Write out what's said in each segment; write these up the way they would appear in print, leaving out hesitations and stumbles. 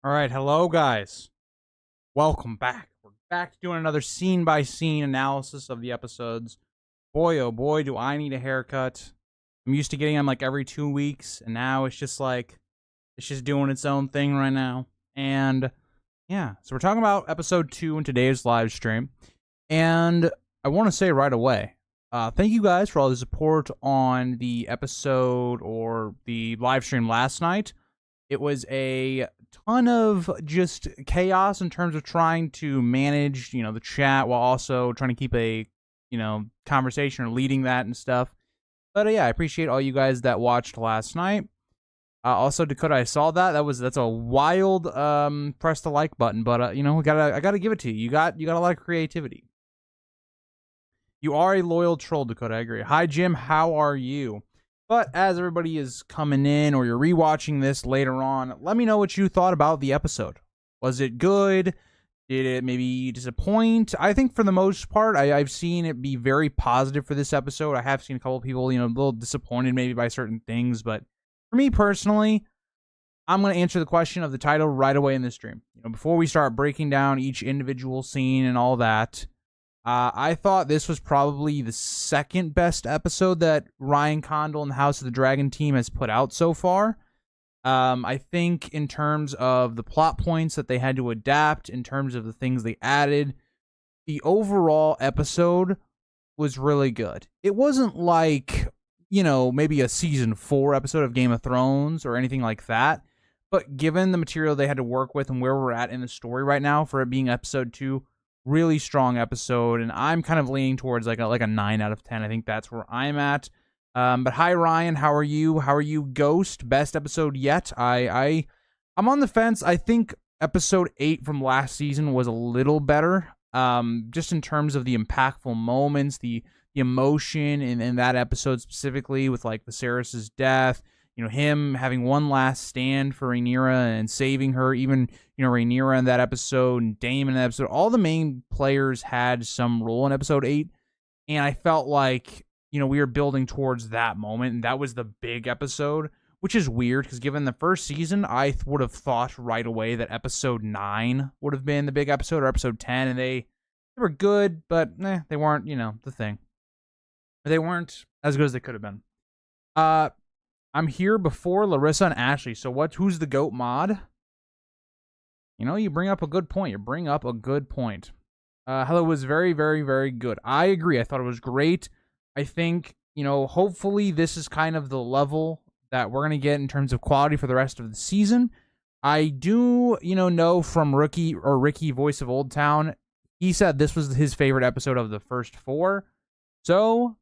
All right, hello guys. Welcome back. We're back to doing another scene by scene analysis of the episodes. Boy, oh boy, do I need a haircut. I'm used to getting them like every 2 weeks, and now it's just doing its own thing right now. And yeah, so we're talking about episode 2 in today's live stream. And I want to say right away, thank you guys for all the support on the episode or the live stream last night. It was a ton of just chaos in terms of trying to manage, the chat while also trying to keep a, conversation or leading that and stuff. But yeah, I appreciate all you guys that watched last night. Also, Dakota, I saw that's a wild press the like button, but I gotta give it to you. You got a lot of creativity. You are a loyal troll, Dakota. I agree. Hi, Jim. How are you? But as everybody is coming in or you're rewatching this later on, let me know what you thought about the episode. Was it good? Did it maybe disappoint? I think for the most part, I've seen it be very positive for this episode. I have seen a couple of people, a little disappointed maybe by certain things. But for me personally, I'm going to answer the question of the title right away in this stream. Before we start breaking down each individual scene and all that, I thought this was probably the second best episode that Ryan Condal and the House of the Dragon team has put out so far. I think in terms of the plot points that they had to adapt, in terms of the things they added, the overall episode was really good. It wasn't like, maybe a season 4 episode of Game of Thrones or anything like that. But given the material they had to work with and where we're at in the story right now for it being episode 2, really strong episode, and I'm kind of leaning towards like a 9 out of 10. I think that's where I'm at. But hi Ryan, how are you? How are you, Ghost? Best episode yet? I'm on the fence. I think episode 8 from last season was a little better. Just in terms of the impactful moments, the emotion in that episode specifically with like Viserys's death. Him having one last stand for Rhaenyra and saving her, even, Rhaenyra in that episode and Daemon in that episode. All the main players had some role in episode 8, and I felt like, we were building towards that moment, and that was the big episode, which is weird, because given the first season, I would have thought right away that episode 9 would have been the big episode, or episode 10, and they were good, but they weren't, the thing. They weren't as good as they could have been. I'm here before Larissa and Ashley. So who's the GOAT mod? You bring up a good point. Hello was very, very, very good. I agree. I thought it was great. I think, hopefully this is kind of the level that we're going to get in terms of quality for the rest of the season. I do, know from Ricky, voice of Old Town, he said this was his favorite episode of the first 4. So,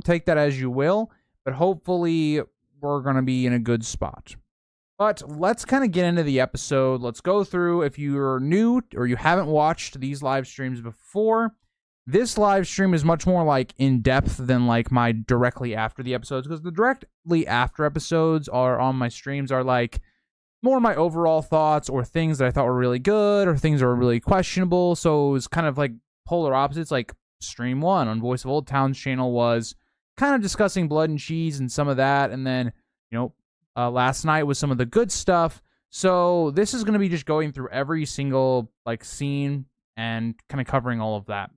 take that as you will. But hopefully we're going to be in a good spot. But let's kind of get into the episode. Let's go through. If you're new or you haven't watched these live streams before, this live stream is much more like in depth than like my directly after the episodes, because the directly after episodes are on my streams are like more my overall thoughts or things that I thought were really good or things that were really questionable. So it was kind of like polar opposites. Like stream 1 on Voice of Old Town's channel was kind of discussing Blood and Cheese and some of that, and then last night was some of the good stuff. So this is going to be just going through every single like scene and kind of covering all of that.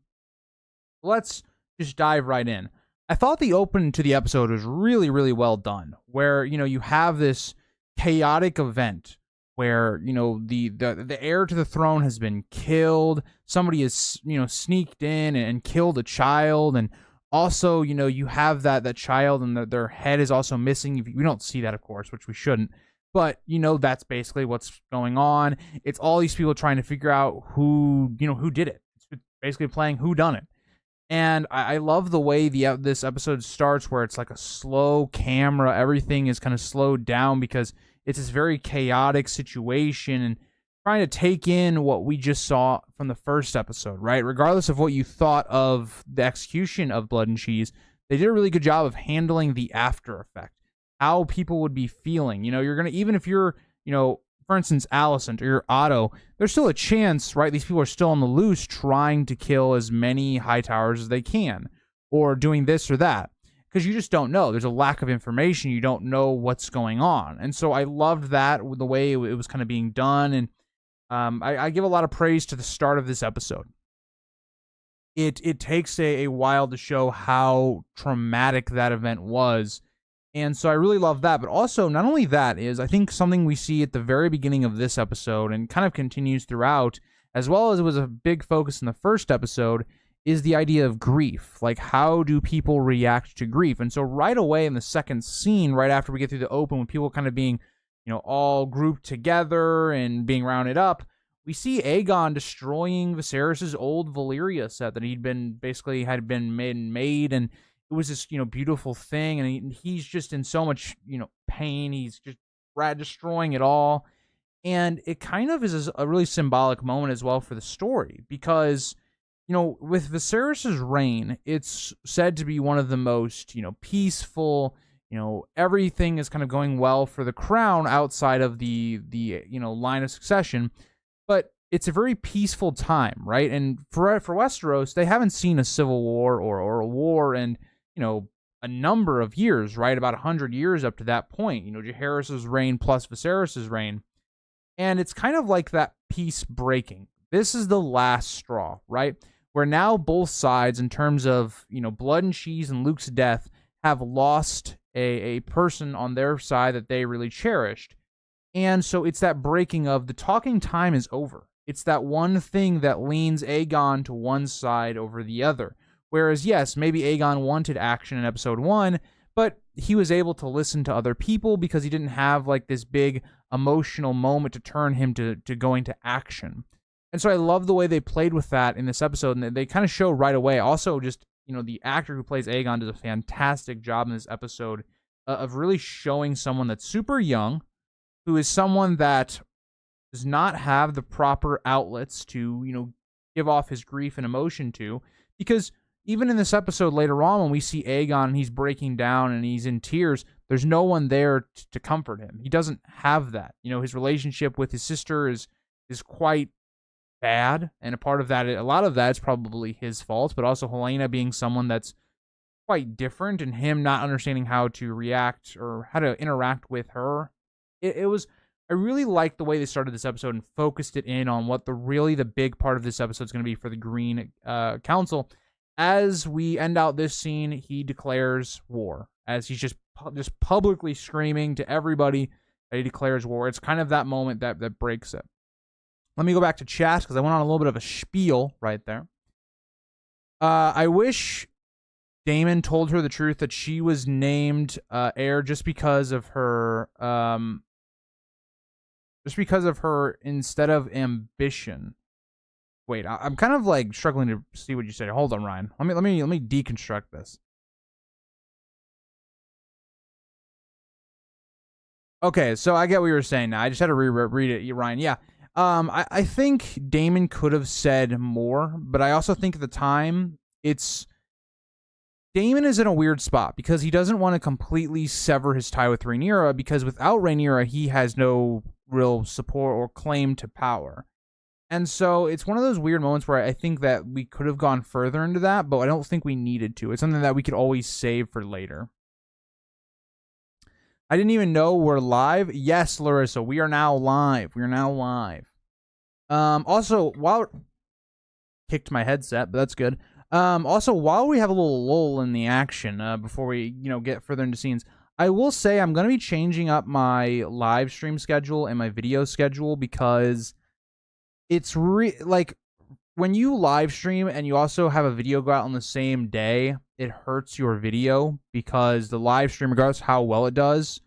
Let's just dive right in. I thought the open to the episode was really, really well done, where you have this chaotic event where the heir to the throne has been killed, somebody is sneaked in and killed a child, and also, you have that child and their head is also missing. We don't see that, of course, which we shouldn't. But, that's basically what's going on. It's all these people trying to figure out who did it. It's basically playing whodunit. And I love the way this episode starts, where it's like a slow camera. Everything is kind of slowed down because it's this very chaotic situation and trying to take in what we just saw from the first episode, right? Regardless of what you thought of the execution of Blood and Cheese, they did a really good job of handling the after effect, how people would be feeling. You're going to, even if you're, for instance, Alicent or you're Otto, there's still a chance, right? These people are still on the loose trying to kill as many Hightowers as they can, or doing this or that. because you just don't know. There's a lack of information. You don't know what's going on. And so I loved that, the way it was kind of being done. And I give a lot of praise to the start of this episode. It takes a while to show how traumatic that event was. And so I really love that. But also, not only that, is I think something we see at the very beginning of this episode and kind of continues throughout, as well as it was a big focus in the first episode, is the idea of grief. Like, how do people react to grief? And so right away in the second scene, right after we get through the open, with people kind of being, all grouped together and being rounded up, we see Aegon destroying Viserys' old Valyria set that had been made, and it was this, beautiful thing, and he's just in so much, pain. He's just destroying it all. And it kind of is a really symbolic moment as well for the story, because, with Viserys' reign, it's said to be one of the most, peaceful, everything is kind of going well for the crown outside of the line of succession. But it's a very peaceful time, right? And for Westeros, they haven't seen a civil war or a war in, a number of years, right? About 100 years up to that point. Jaehaerys' reign plus Viserys' reign. And it's kind of like that peace breaking. This is the last straw, right? Where now both sides, in terms of, Blood and Cheese and Luke's death, have lost a person on their side that they really cherished. And so it's that breaking of the talking time is over. It's that one thing that leans Aegon to one side over the other. Whereas, yes, maybe Aegon wanted action in episode 1, but he was able to listen to other people because he didn't have like this big emotional moment to turn him to going to action. And so I love the way they played with that in this episode, and they kind of show right away. Also, just, the actor who plays Aegon does a fantastic job in this episode of really showing someone that's super young, who is someone that does not have the proper outlets to, give off his grief and emotion to. Because even in this episode later on, when we see Aegon and he's breaking down and he's in tears, there's no one there to comfort him. He doesn't have that. His relationship with his sister is quite bad, and a lot of that is probably his fault, but also Helaena being someone that's quite different, and him not understanding how to react or how to interact with her. I really liked the way they started this episode and focused it in on what the big part of this episode is going to be for the Green Council. As we end out this scene, he declares war, as he's just publicly screaming to everybody that he declares war. It's kind of that moment that breaks it. Let me go back to chat, because I went on a little bit of a spiel right there. I wish Daemon told her the truth that she was named heir just because of her instead of ambition. Wait, I'm kind of like struggling to see what you said. Hold on, Ryan. Let me deconstruct this. Okay, so I get what you were saying now. I just had to reread it, Ryan. Yeah. I think Daemon could have said more, but I also think at the time Daemon is in a weird spot because he doesn't want to completely sever his tie with Rhaenyra, because without Rhaenyra, he has no real support or claim to power. And so it's one of those weird moments where I think that we could have gone further into that, but I don't think we needed to. It's something that we could always save for later. I didn't even know we're live. Yes, Larissa, we are now live. Also, kicked my headset, but that's good. Also, while we have a little lull in the action, before we, get further into scenes, I will say I'm going to be changing up my live stream schedule and my video schedule, because it's like when you live stream and you also have a video go out on the same day, it hurts your video, because the live stream, regardless of how well it does,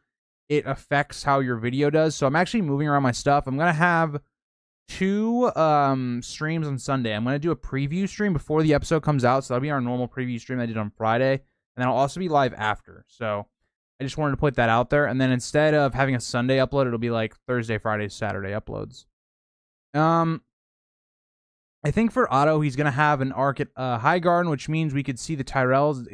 it affects how your video does. So I'm actually moving around my stuff. I'm going to have 2 streams on Sunday. I'm going to do a preview stream before the episode comes out, so that'll be our normal preview stream I did on Friday, and then I'll also be live after. So I just wanted to put that out there. And then instead of having a Sunday upload, it'll be like Thursday, Friday, Saturday uploads. I think for Otto, he's going to have an arc at Highgarden, which means we could see the Tyrells.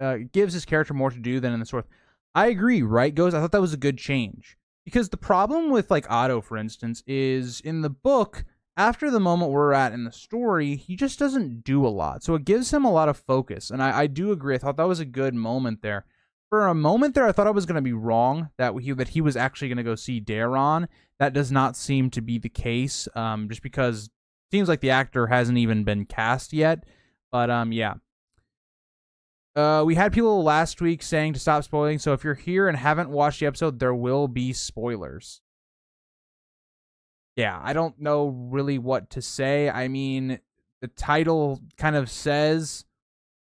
It gives his character more to do than in the North. I agree, right, Goes? I thought that was a good change. Because the problem with, like, Otto, for instance, is in the book, after the moment we're at in the story, he just doesn't do a lot. So it gives him a lot of focus. And I do agree. I thought that was a good moment there. For a moment there, I thought I was going to be wrong that he was actually going to go see Daeron. That does not seem to be the case, just because it seems like the actor hasn't even been cast yet. But yeah. We had people last week saying to stop spoiling. So if you're here and haven't watched the episode, there will be spoilers. Yeah, I don't know really what to say. I mean, the title kind of says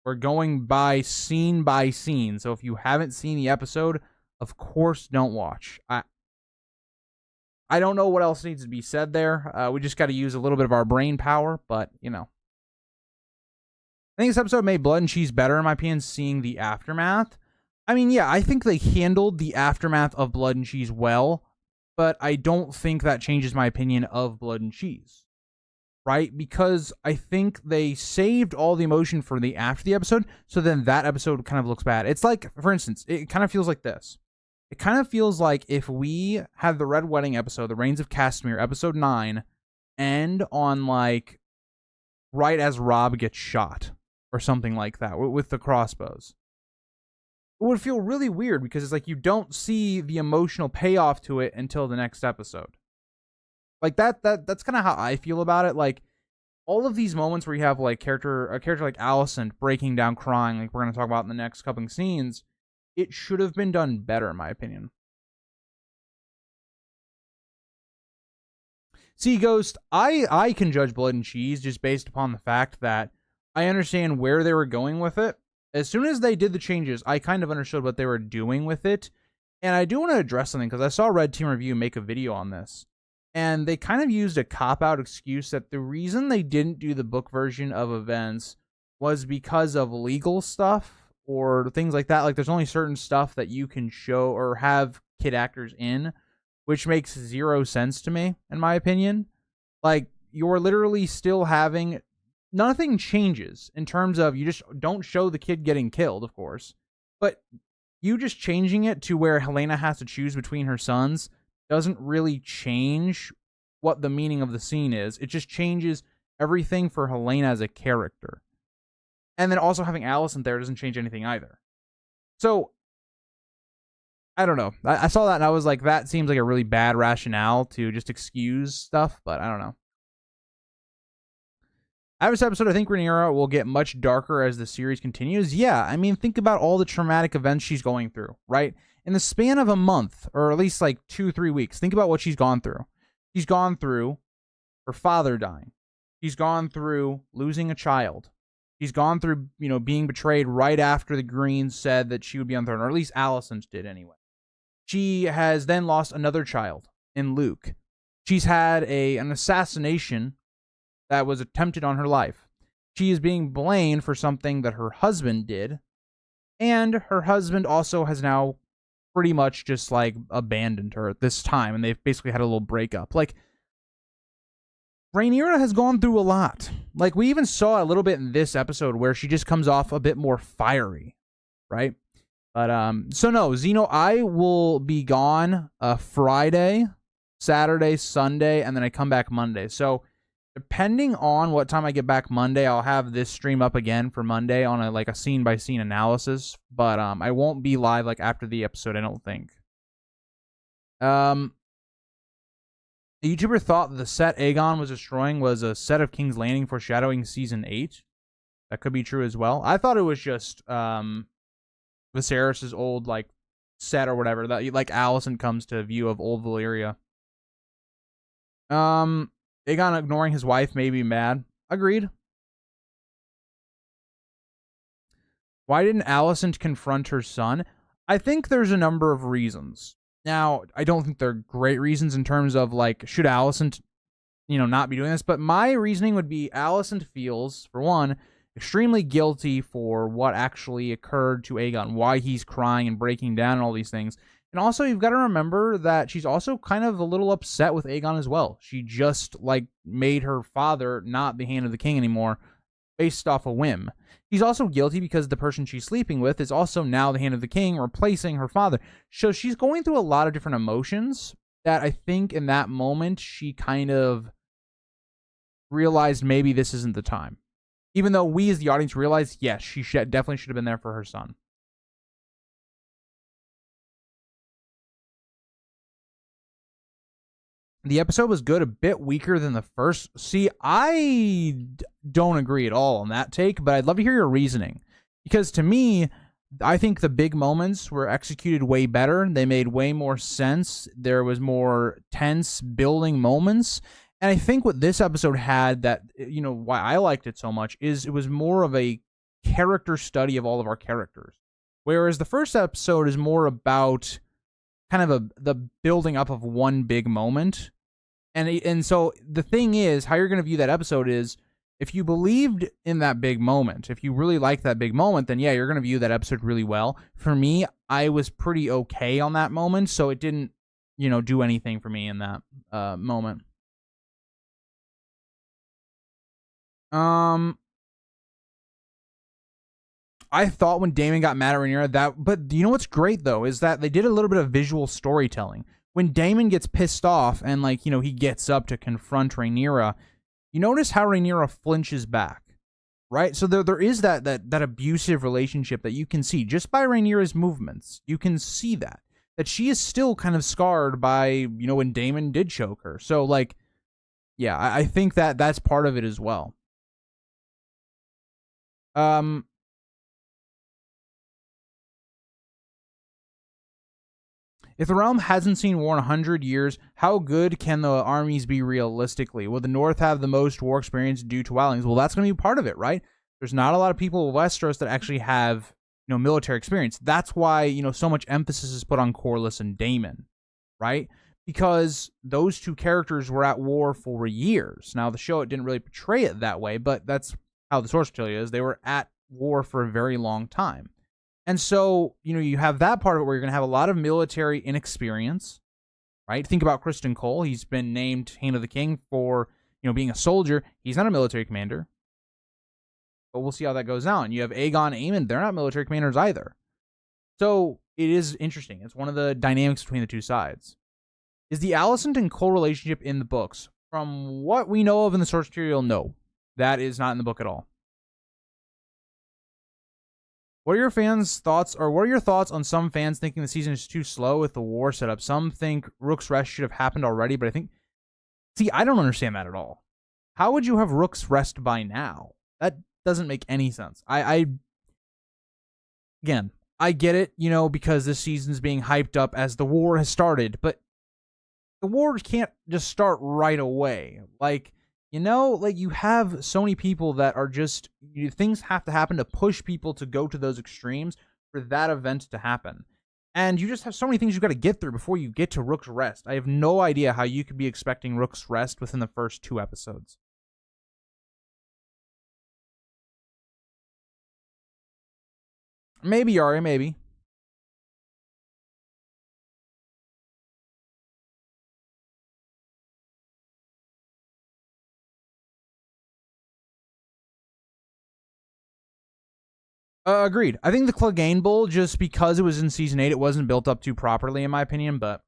we're going by scene. So if you haven't seen the episode, of course don't watch. I don't know what else needs to be said there. We just got to use a little bit of our brain power, but, you know. I think this episode made Blood and Cheese better, in my opinion, seeing the aftermath. I mean, yeah, I think they handled the aftermath of Blood and Cheese well, but I don't think that changes my opinion of Blood and Cheese, right? Because I think they saved all the emotion for the after the episode, so then that episode kind of looks bad. It's like, for instance, it kind of feels like this. It kind of feels like if we had the Red Wedding episode, the Reigns of Castamere, episode 9, end on, like, right as Robb gets shot, or something like that, with the crossbows. It would feel really weird, because it's like you don't see the emotional payoff to it until the next episode. Like, that's kind of how I feel about it. Like, all of these moments where you have, like, a character like Alicent breaking down crying, like we're going to talk about in the next couple of scenes, it should have been done better, in my opinion. See, Ghost, I can judge Blood and Cheese just based upon the fact that I understand where they were going with it. As soon as they did the changes, I kind of understood what they were doing with it. And I do want to address something, because I saw Red Team Review make a video on this. And they kind of used a cop-out excuse that the reason they didn't do the book version of events was because of legal stuff or things like that. Like, there's only certain stuff that you can show or have kid actors in, which makes zero sense to me, in my opinion. Like, you're literally still having... Nothing changes in terms of you just don't show the kid getting killed, of course. But you just changing it to where Helaena has to choose between her sons doesn't really change what the meaning of the scene is. It just changes everything for Helaena as a character. And then also having Alicent there doesn't change anything either. So, I don't know. I saw that and I was like, that seems like a really bad rationale to just excuse stuff, but I don't know. After this episode, I think Rhaenyra will get much darker as the series continues. Yeah, I mean, think about all the traumatic events she's going through, right? In the span of a month, or at least like 2-3 weeks, think about what she's gone through. She's gone through her father dying. She's gone through losing a child. She's gone through, being betrayed right after the Greens said that she would be on the throne, or at least Alicent did anyway. She has then lost another child in Luke. She's had an assassination that was attempted on her life. She is being blamed for something that her husband did, and her husband also has now pretty much just like abandoned her at this time, and they've basically had a little breakup. Like, Rhaenyra has gone through a lot. Like, we even saw a little bit in this episode where she just comes off a bit more fiery, right? But so no, Zeno, I will be gone Friday, Saturday, Sunday, and then I come back Monday. So depending on what time I get back Monday, I'll have this stream up again for Monday on a scene-by-scene analysis. But I won't be live after the episode, I don't think. A YouTuber thought the set Aegon was destroying was a set of King's Landing foreshadowing Season 8. That could be true as well. I thought it was just Viserys' old set or whatever. That Alicent comes to view of old Valyria. Aegon ignoring his wife may be mad. Agreed. Why didn't Alicent confront her son? I think there's a number of reasons. Now, I don't think they're great reasons in terms of, should Alicent, not be doing this? But my reasoning would be Alicent feels, for one, extremely guilty for what actually occurred to Aegon, why he's crying and breaking down and all these things. And also, you've got to remember that she's also kind of a little upset with Aegon as well. She just, made her father not the Hand of the King anymore based off a whim. She's also guilty because the person she's sleeping with is also now the Hand of the King, replacing her father. So she's going through a lot of different emotions that I think in that moment she kind of realized maybe this isn't the time. Even though we as the audience realized, yes, she definitely should have been there for her son. The episode was good, a bit weaker than the first. See, I don't agree at all on that take, but I'd love to hear your reasoning. Because to me, I think the big moments were executed way better. They made way more sense. There was more tense building moments. And I think what this episode had that, why I liked it so much is it was more of a character study of all of our characters. Whereas the first episode is more about kind of the building up of one big moment. And so the thing is, how you're going to view that episode is, if you believed in that big moment, if you really liked that big moment, then yeah, you're going to view that episode really well. For me, I was pretty okay on that moment, so it didn't, do anything for me in that moment. I thought when Daemon got mad at Rhaenyra but you know what's great though is that they did a little bit of visual storytelling. When Daemon gets pissed off and he gets up to confront Rhaenyra, you notice how Rhaenyra flinches back, right? So there is that abusive relationship that you can see just by Rhaenyra's movements. You can see that she is still kind of scarred by when Daemon did choke her. So yeah, I think that's part of it as well. If the realm hasn't seen war in 100 years, how good can the armies be realistically? Will the North have the most war experience due to wildlings? Well, that's going to be part of it, right? There's not a lot of people in Westeros that actually have, military experience. That's why, so much emphasis is put on Corlys and Daemon, right? Because those two characters were at war for years. Now, the show, it didn't really portray it that way, but that's how the source material is. They were at war for a very long time. And so, you have that part of it where you're going to have a lot of military inexperience, right? Think about Criston Cole. He's been named Hand of the King for, being a soldier. He's not a military commander. But we'll see how that goes down. You have Aegon, Aemon. They're not military commanders either. So it is interesting. It's one of the dynamics between the two sides. Is the Alicent and Cole relationship in the books? From what we know of in the source material, no. That is not in the book at all. What are your fans' thoughts, or what are your thoughts on some fans thinking the season is too slow with the war setup? Some think Rook's Rest should have happened already, but I don't understand that at all. How would you have Rook's Rest by now? That doesn't make any sense. Again, I get it, because this season's being hyped up as the war has started, but the war can't just start right away. You have so many people that are just, things have to happen to push people to go to those extremes for that event to happen. And you just have so many things you've got to get through before you get to Rook's Rest. I have no idea how you could be expecting Rook's Rest within the first 2 episodes. Maybe, Arya, maybe. Agreed. I think the Clegane Bowl, just because it was in Season 8, it wasn't built up too properly, in my opinion. But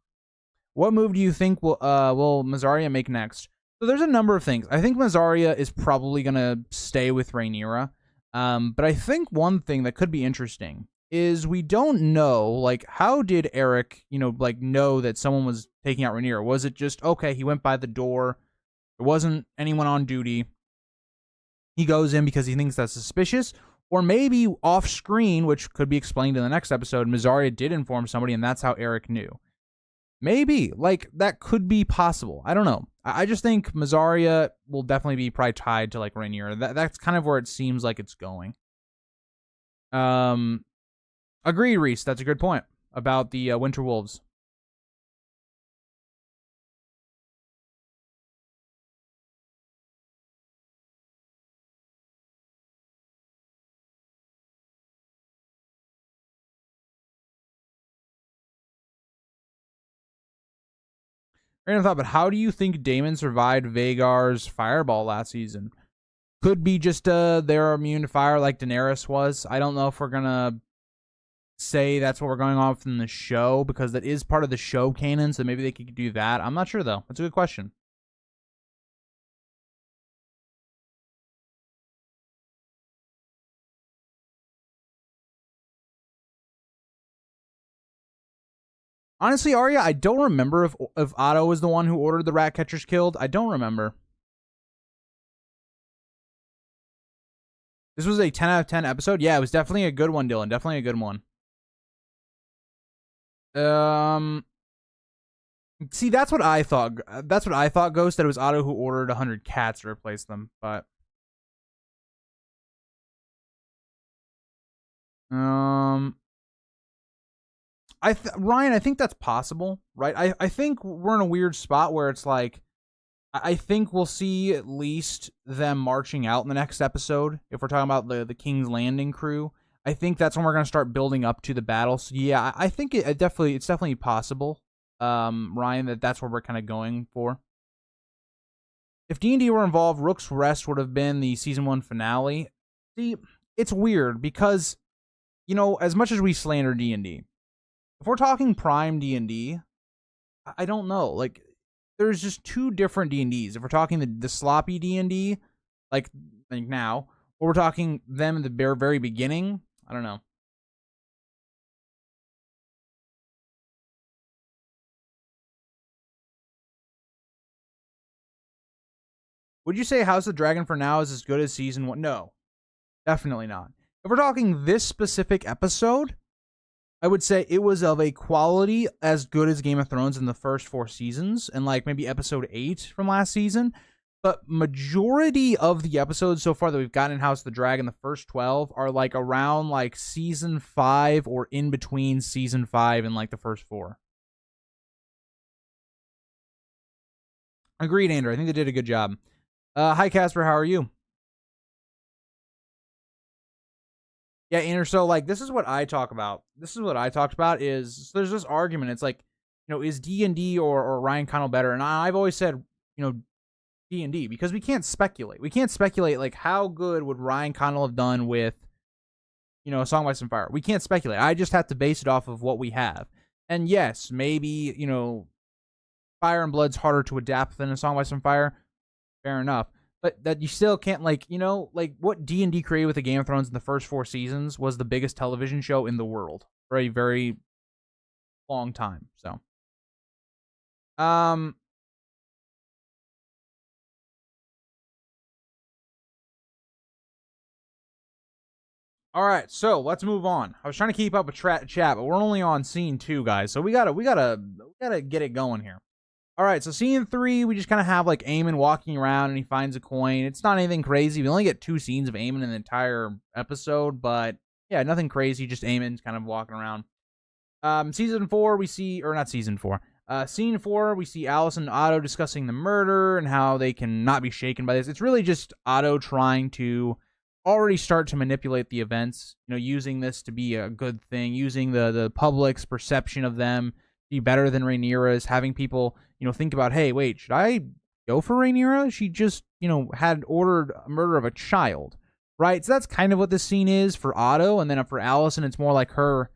what move do you think will Mysaria make next? So there's a number of things. I think Mysaria is probably going to stay with Rhaenyra. But I think one thing that could be interesting is we don't know, how did Eric, know that someone was taking out Rhaenyra? Was it just, okay, he went by the door, there wasn't anyone on duty, he goes in because he thinks that's suspicious? Or maybe off screen, which could be explained in the next episode, Mysaria did inform somebody, and that's how Eric knew. Maybe. That could be possible. I don't know. I just think Mysaria will definitely be probably tied to, Rhaenyra. That's kind of where it seems like it's going. Agreed, Reese. That's a good point about the Winter Wolves. Random thought, but how do you think Daemon survived Vhagar's fireball last season? Could be just they're immune to fire like Daenerys was. I don't know if we're gonna say that's what we're going off in the show, because that is part of the show canon, so maybe they could do that. I'm not sure though. That's a good question. Honestly, Arya, I don't remember if Otto was the one who ordered the rat catchers killed. I don't remember. This was a 10 out of 10 episode. Yeah, it was definitely a good one, Dylan. Definitely a good one. See, that's what I thought. That's what I thought, Ghost, that it was Otto who ordered 100 cats to replace them. But Ryan, I think that's possible, right? I think we're in a weird spot where it's like, I think we'll see at least them marching out in the next episode. If we're talking about the King's Landing crew, I think that's when we're gonna start building up to the battle. So yeah, I think it's definitely possible, Ryan, that's where we're kind of going for. If D&D were involved, Rook's Rest would have been the season 1 finale. See, it's weird because, as much as we slander D&D, if we're talking prime D&D, I don't know. Like, there's just two different D&Ds. If we're talking the sloppy D&D, like now, or we're talking them at the very beginning, I don't know. Would you say House of the Dragon for now is as good as season 1? No, definitely not. If we're talking this specific episode, I would say it was of a quality as good as Game of Thrones in the first 4 seasons, and like maybe episode 8 from last season. But majority of the episodes so far that we've gotten in House of the Dragon, the first 12, are like around like season 5 or in between season 5 and like the first 4. Agreed, Andrew. I think they did a good job. Hi, Casper. How are you? Yeah, Andrew. So, like, this is what I talk about. This is what I talked about is there's this argument. It's like, is D&D or Ryan Connell better? And I've always said, D&D, because we can't speculate. We can't speculate, like, how good would Ryan Connell have done with, A Song by Ice and Fire. We can't speculate. I just have to base it off of what we have. And yes, maybe, Fire and Blood's harder to adapt than A Song by Ice and Fire. Fair enough. But that you still can't, like what D&D created with the Game of Thrones in the first 4 seasons was the biggest television show in the world for a very long time. So, all right, so let's move on. I was trying to keep up with chat, but we're only on scene 2, guys. So we gotta get it going here. All right, so scene 3, we just kind of have like Aemon walking around and he finds a coin. It's not anything crazy. We only get 2 scenes of Aemon in the entire episode, but yeah, nothing crazy. Just Aemon's kind of walking around. Season 4, we see, or not season 4. Scene 4, we see Alicent and Otto discussing the murder and how they can not be shaken by this. It's really just Otto trying to already start to manipulate the events, using this to be a good thing, using the public's perception of them be better than Rhaenyra's, having people, think about, hey, wait, should I go for Rhaenyra? She just, had ordered a murder of a child, right? So that's kind of what this scene is for Otto, and then for Alicent, it's more like her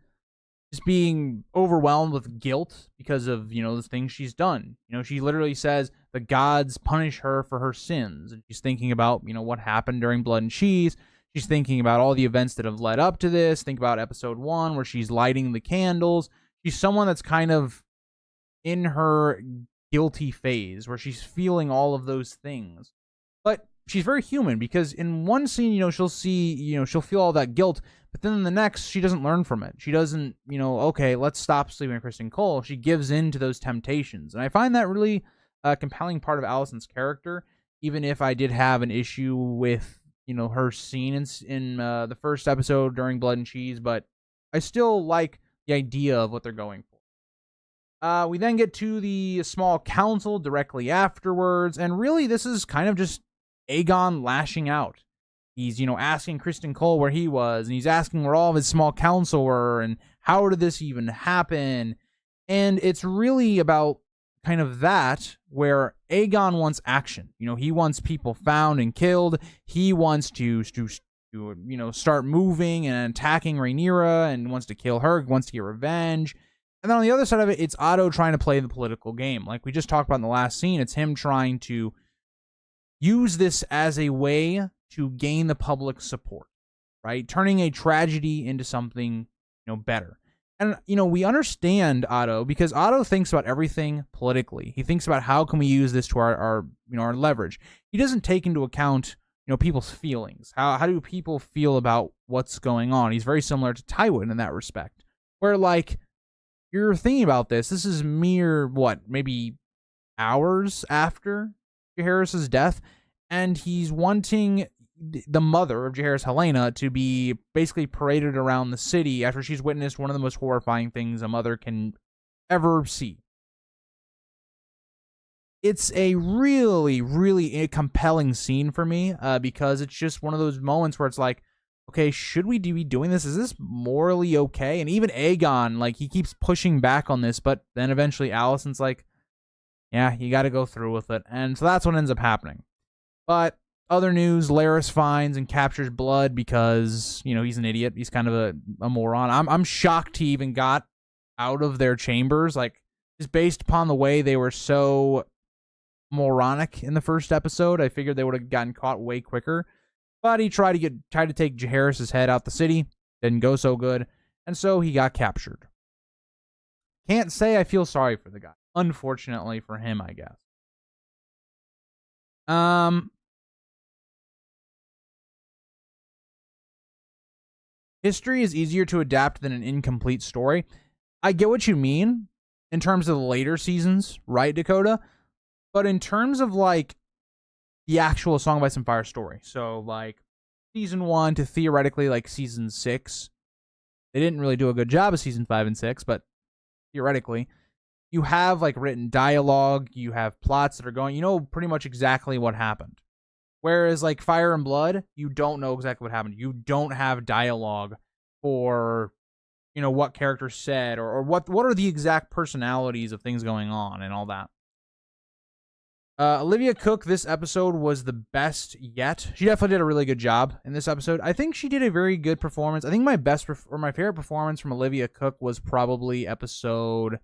just being overwhelmed with guilt because of, the things she's done. She literally says the gods punish her for her sins, and she's thinking about, what happened during Blood and Cheese. She's thinking about all the events that have led up to this. Think about episode 1 where she's lighting the candles. She's someone that's kind of in her guilty phase where she's feeling all of those things. But she's very human because in one scene, she'll see, she'll feel all that guilt, but then in the next, she doesn't learn from it. She doesn't, okay, let's stop sleeping with Criston Cole. She gives in to those temptations. And I find that really a compelling part of Alicent's character, even if I did have an issue with, her scene in the first episode during Blood and Cheese, but I still like the idea of what they're going for. We then get to the small council directly afterwards, and really this is kind of just Aegon lashing out. He's, asking Criston Cole where he was, and he's asking where all of his small council were, and how did this even happen? And it's really about kind of that, where Aegon wants action. He wants people found and killed. He wants to start moving and attacking Rhaenyra and wants to kill her, wants to get revenge. And then on the other side of it, it's Otto trying to play the political game. Like we just talked about in the last scene, it's him trying to use this as a way to gain the public support, right? Turning a tragedy into something, better. And, we understand Otto because Otto thinks about everything politically. He thinks about how can we use this to our leverage. He doesn't take into account, people's feelings. How do people feel about what's going on? He's very similar to Tywin in that respect, where, like, you're thinking about this. This is mere, maybe hours after Jaehaerys' death, and he's wanting the mother of Jaehaerys, Helaena, to be basically paraded around the city after she's witnessed one of the most horrifying things a mother can ever see. It's a really, really compelling scene for me because it's just one of those moments where it's like, okay, should we be doing this? Is this morally okay? And even Aegon, like, he keeps pushing back on this, but then eventually Alicent's like, yeah, you got to go through with it. And so that's what ends up happening. But other news, Larys finds and captures Blood because, he's an idiot. He's kind of a moron. I'm shocked he even got out of their chambers. Like, just based upon the way they were so moronic in the first episode, I figured they would have gotten caught way quicker. But he tried to take Jaehaerys' head out the city. Didn't go so good. And so he got captured. Can't say I feel sorry for the guy. Unfortunately for him, I guess. History is easier to adapt than an incomplete story. I get what you mean in terms of the later seasons, right, Dakota? But in terms of, like, the actual Song of Ice and Fire story, so, like, season 1 to theoretically, like, season 6, they didn't really do a good job of season 5 and 6, but theoretically, you have, like, written dialogue, you have plots that are going, pretty much exactly what happened. Whereas, like, Fire and Blood, you don't know exactly what happened. You don't have dialogue for, what characters said or what are the exact personalities of things going on and all that. Olivia Cooke, this episode was the best yet. She definitely did a really good job in this episode. I think she did a very good performance. I think my favorite performance from Olivia Cooke was probably episode,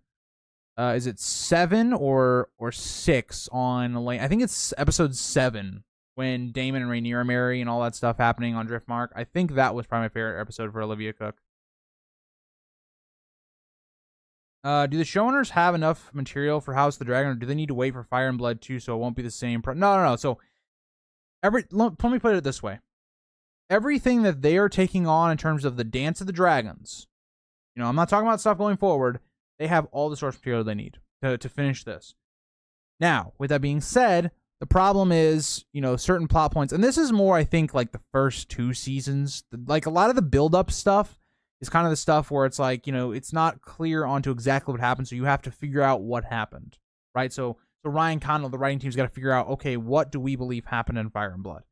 is it 7 or 6 on, I think it's episode 7. When Daemon and Rhaenyra marry and all that stuff happening on Driftmark. I think that was probably my favorite episode for Olivia Cooke. Do the showrunners have enough material for House of the Dragon, or do they need to wait for Fire and Blood 2 so it won't be the same? No. So, let me put it this way. Everything that they are taking on in terms of the Dance of the Dragons, I'm not talking about stuff going forward, they have all the source material they need to finish this. Now, with that being said, the problem is, certain plot points, and this is more, I think, like the first 2 seasons. Like, a lot of the build-up stuff is kind of the stuff where it's like, it's not clear onto exactly what happened, so you have to figure out what happened, right? So Ryan Condal, the writing team's got to figure out, okay, what do we believe happened in Fire and Blood?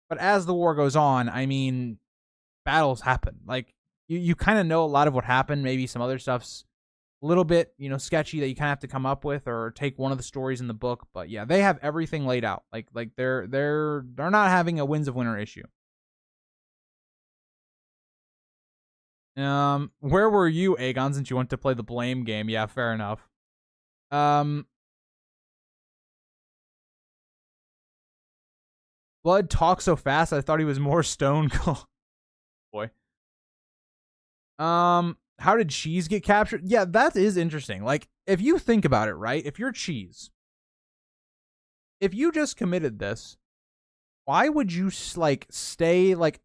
But as the war goes on, I mean, battles happen. Like, you kind of know a lot of what happened. Maybe some other stuff's a little bit, sketchy that you kind of have to come up with or take one of the stories in the book. But yeah, they have everything laid out. Like they're not having a Winds of Winter issue. Where were you, Aegon, since you went to play the blame game? Yeah, fair enough. Blood talks so fast, I thought he was more stone cold. Boy. How did Cheese get captured? Yeah, that is interesting. Like, if you think about it, right? If you're Cheese, if you just committed this, why would you, like, stay, like,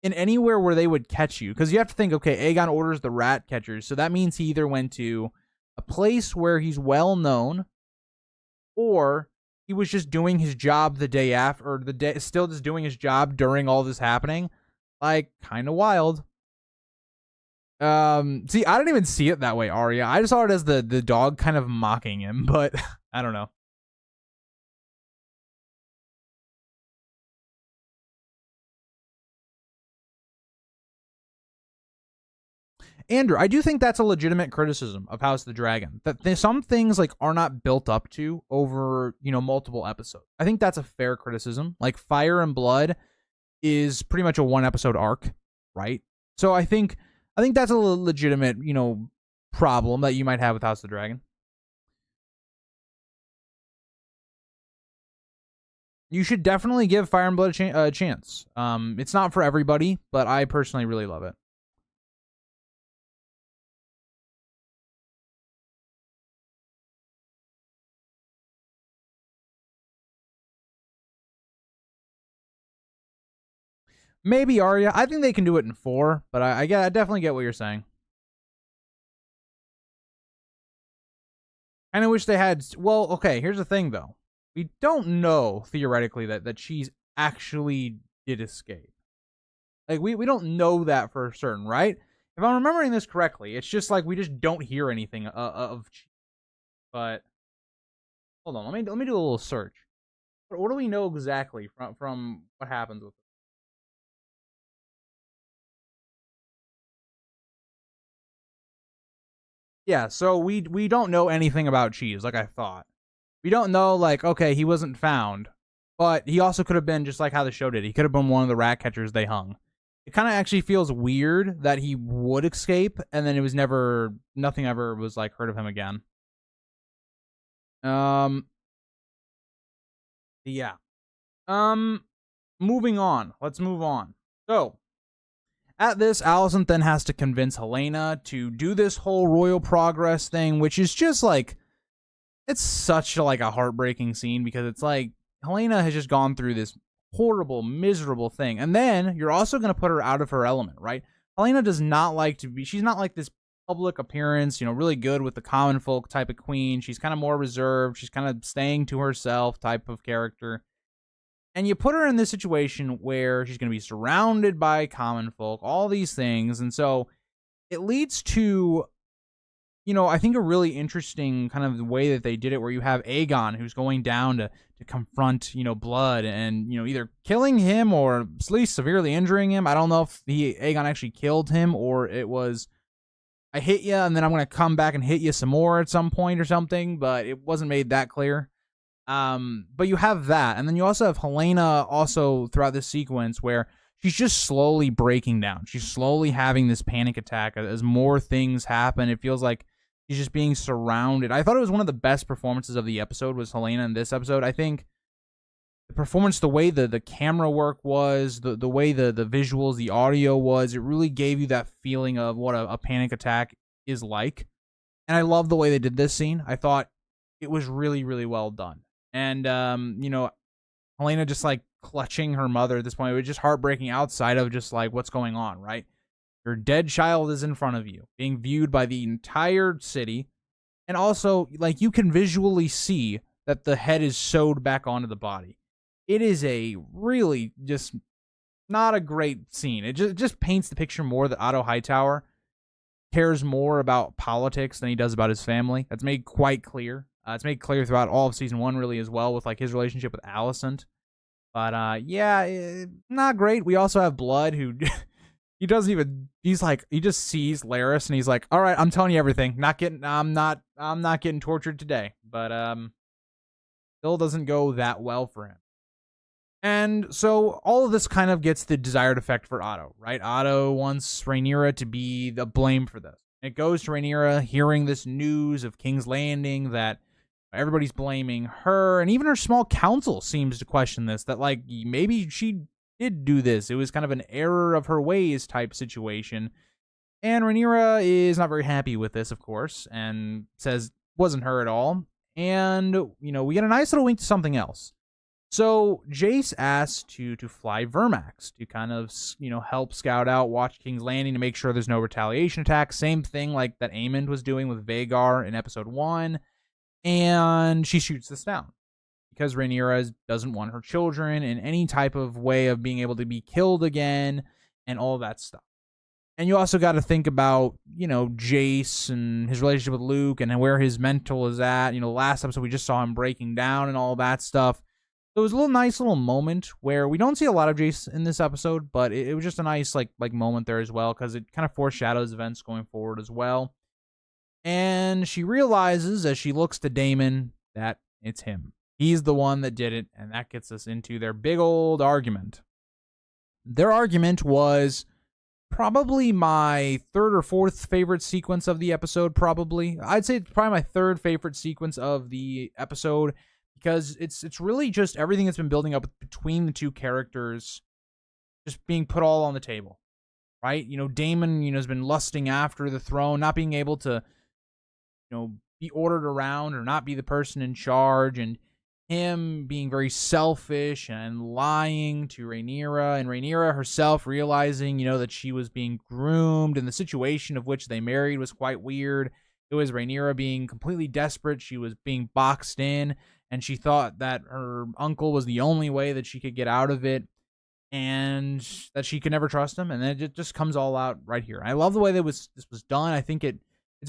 in anywhere where they would catch you? Because you have to think, okay, Aegon orders the rat catchers, so that means he either went to a place where he's well known, or he was just doing his job the day after, or still just doing his job during all this happening. Like, kind of wild. See, I didn't even see it that way, Arya. I just saw it as the dog kind of mocking him, but I don't know. Andrew, I do think that's a legitimate criticism of House of the Dragon. That some things, like, are not built up to over, multiple episodes. I think that's a fair criticism. Like, Fire and Blood is pretty much a 1-episode arc, right? So I think that's a legitimate, problem that you might have with House of the Dragon. You should definitely give Fire and Blood a chance. It's not for everybody, but I personally really love it. Maybe Arya. I think they can do it in 4, but I definitely get what you're saying. And I wish they had. Well, okay. Here's the thing, though. We don't know theoretically that she's actually did escape. Like we don't know that for certain, right? If I'm remembering this correctly, it's just like we just don't hear anything of. But hold on, let me do a little search. What do we know exactly from what happens with it? Yeah, so we don't know anything about Cheese, like I thought. We don't know, like, okay, he wasn't found, but he also could have been just like how the show did. He could have been one of the rat catchers they hung. It kind of actually feels weird that he would escape, and then it was nothing ever was like heard of him again. Yeah. Moving on. Let's move on. So, at this, Alicent then has to convince Helaena to do this whole royal progress thing, which is just like, it's such like a heartbreaking scene because it's like Helaena has just gone through this horrible, miserable thing, and then you're also going to put her out of her element, right? Helaena does not like to be. She's not like this public appearance, really good with the common folk type of queen. She's kind of more reserved. She's kind of staying to herself type of character. And you put her in this situation where she's going to be surrounded by common folk, all these things. And so it leads to, I think a really interesting kind of the way that they did it, where you have Aegon who's going down to confront, Blood and, either killing him or at least severely injuring him. I don't know if Aegon actually killed him or it was, I hit you and then I'm going to come back and hit you some more at some point or something, but it wasn't made that clear. But you have that, and then you also have Helaena also throughout this sequence where she's just slowly breaking down. She's slowly having this panic attack as more things happen. It feels like she's just being surrounded. I thought it was one of the best performances of the episode was Helaena in this episode. I think the performance, the way the camera work was, the way the visuals, the audio was, it really gave you that feeling of what a panic attack is like. And I love the way they did this scene. I thought it was really, really well done. And, Helaena just like clutching her mother at this point. It was just heartbreaking outside of just like what's going on, right? Your dead child is in front of you, being viewed by the entire city. And also, like, you can visually see that the head is sewed back onto the body. It is a really just not a great scene. It just paints the picture more that Otto Hightower cares more about politics than he does about his family. That's made quite clear. It's made clear throughout all of season 1, really, as well, with like his relationship with Alicent. But not great. We also have Blood, who he doesn't even. He's like, he just sees Larys and he's like, "All right, I'm telling you everything. I'm not getting tortured today." But still doesn't go that well for him. And so all of this kind of gets the desired effect for Otto, right? Otto wants Rhaenyra to be the blame for this. It goes to Rhaenyra hearing this news of King's Landing that everybody's blaming her, and even her small council seems to question this, that like maybe she did do this. It was kind of an error of her ways type situation. And Rhaenyra is not very happy with this, of course, and says it wasn't her at all. And, we get a nice little wink to something else. So Jace asks to fly Vermax to kind of, help scout out, watch King's Landing to make sure there's no retaliation attack. Same thing like that Aemond was doing with Vhagar in episode 1. And she shoots this down because Rhaenyra doesn't want her children in any type of way of being able to be killed again and all that stuff. And you also got to think about, Jace and his relationship with Luke and where his mental is at. Last episode we just saw him breaking down and all that stuff. So it was a nice little moment where we don't see a lot of Jace in this episode, but it was just a nice like moment there as well, because it kind of foreshadows events going forward as well. And she realizes as she looks to Daemon that it's him. He's the one that did it, and that gets us into their big old argument. Their argument was probably my third or fourth favorite sequence of the episode, probably. I'd say it's probably my third favorite sequence of the episode, because it's really just everything that's been building up between the two characters just being put all on the table, right? Daemon, has been lusting after the throne, not being able to be ordered around or not be the person in charge. And him being very selfish and lying to Rhaenyra, and Rhaenyra herself realizing, that she was being groomed, and the situation of which they married was quite weird. It was Rhaenyra being completely desperate. She was being boxed in, and she thought that her uncle was the only way that she could get out of it, and that she could never trust him. And then it just comes all out right here. I love the way that this was done. I think it's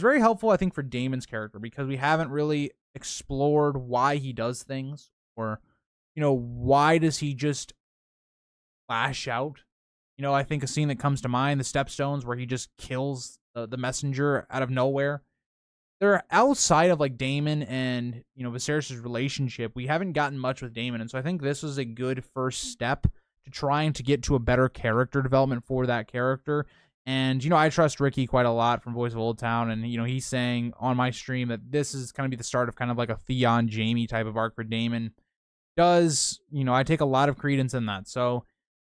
very helpful, I think, for Daemon's character, because we haven't really explored why he does things, or why does he just lash out. I think a scene that comes to mind, the Stepstones, where he just kills the messenger out of nowhere. They're outside of like Daemon and Viserys' relationship. We haven't gotten much with Daemon, and so I think this was a good first step to trying to get to a better character development for that character. And, I trust Ricky quite a lot from Voice of Old Town. And, he's saying on my stream that this is going to be the start of kind of like a Theon Jaime type of arc for Daemon. I take a lot of credence in that. So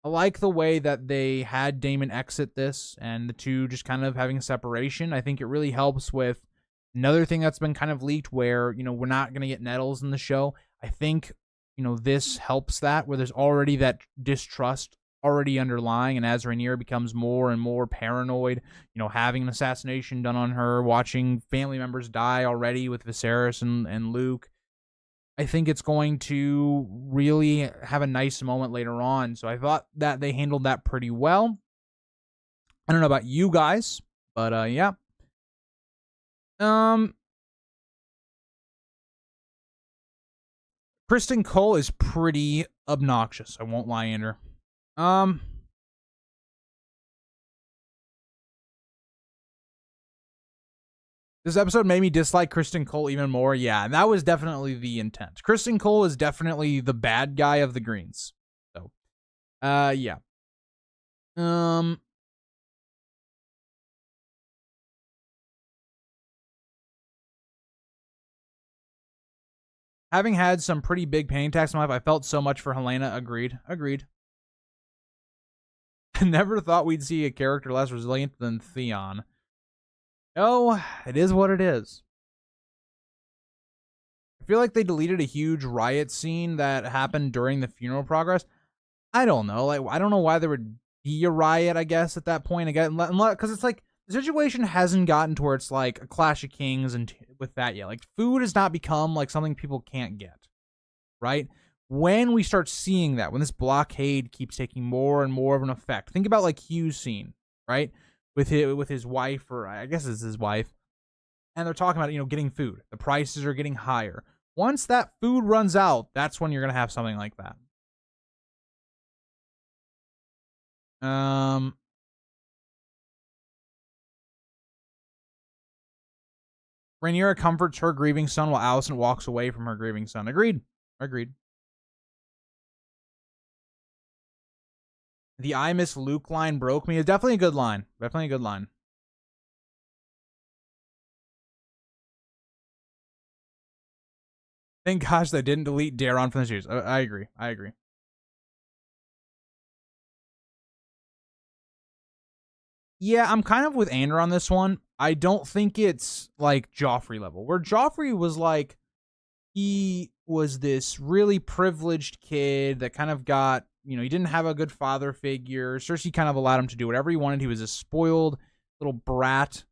I like the way that they had Daemon exit this and the two just kind of having a separation. I think it really helps with another thing that's been kind of leaked where, we're not going to get Nettles in the show. I think, this helps that, where there's already that distrust already underlying, and as Rhaenyra becomes more and more paranoid, having an assassination done on her, watching family members die already with Viserys and Luke, I think it's going to really have a nice moment later on. So I thought that they handled that pretty well. I don't know about you guys, but yeah. Criston Cole is pretty obnoxious. I won't lie, Andrew. This episode made me dislike Criston Cole even more. Yeah, and that was definitely the intent. Criston Cole is definitely the bad guy of the Greens. So, yeah. Having had some pretty big panic attacks in my life, I felt so much for Helena. Agreed. I never thought we'd see a character less resilient than Theon. No, it is what it is. I feel like they deleted a huge riot scene that happened during the funeral progress. I don't know. I don't know why there would be a riot, I guess, at that point. Again, because it's like the situation hasn't gotten to where it's like a Clash of Kings and with that yet. Like, food has not become like something people can't get, right? When we start seeing that, when this blockade keeps taking more and more of an effect, think about like Hugh's scene, right? With his wife, or I guess it's his wife, and they're talking about getting food. The prices are getting higher. Once that food runs out, that's when you're gonna have something like that. Rhaenyra comforts her grieving son while Alicent walks away from her grieving son. Agreed. The I miss Luke line broke me. It's definitely a good line. Thank gosh they didn't delete Daeron from the series. I agree. Yeah, I'm kind of with Andrew on this one. I don't think it's like Joffrey level, where Joffrey was like, he was this really privileged kid that kind of got, he didn't have a good father figure. Cersei kind of allowed him to do whatever he wanted. He was a spoiled little brat,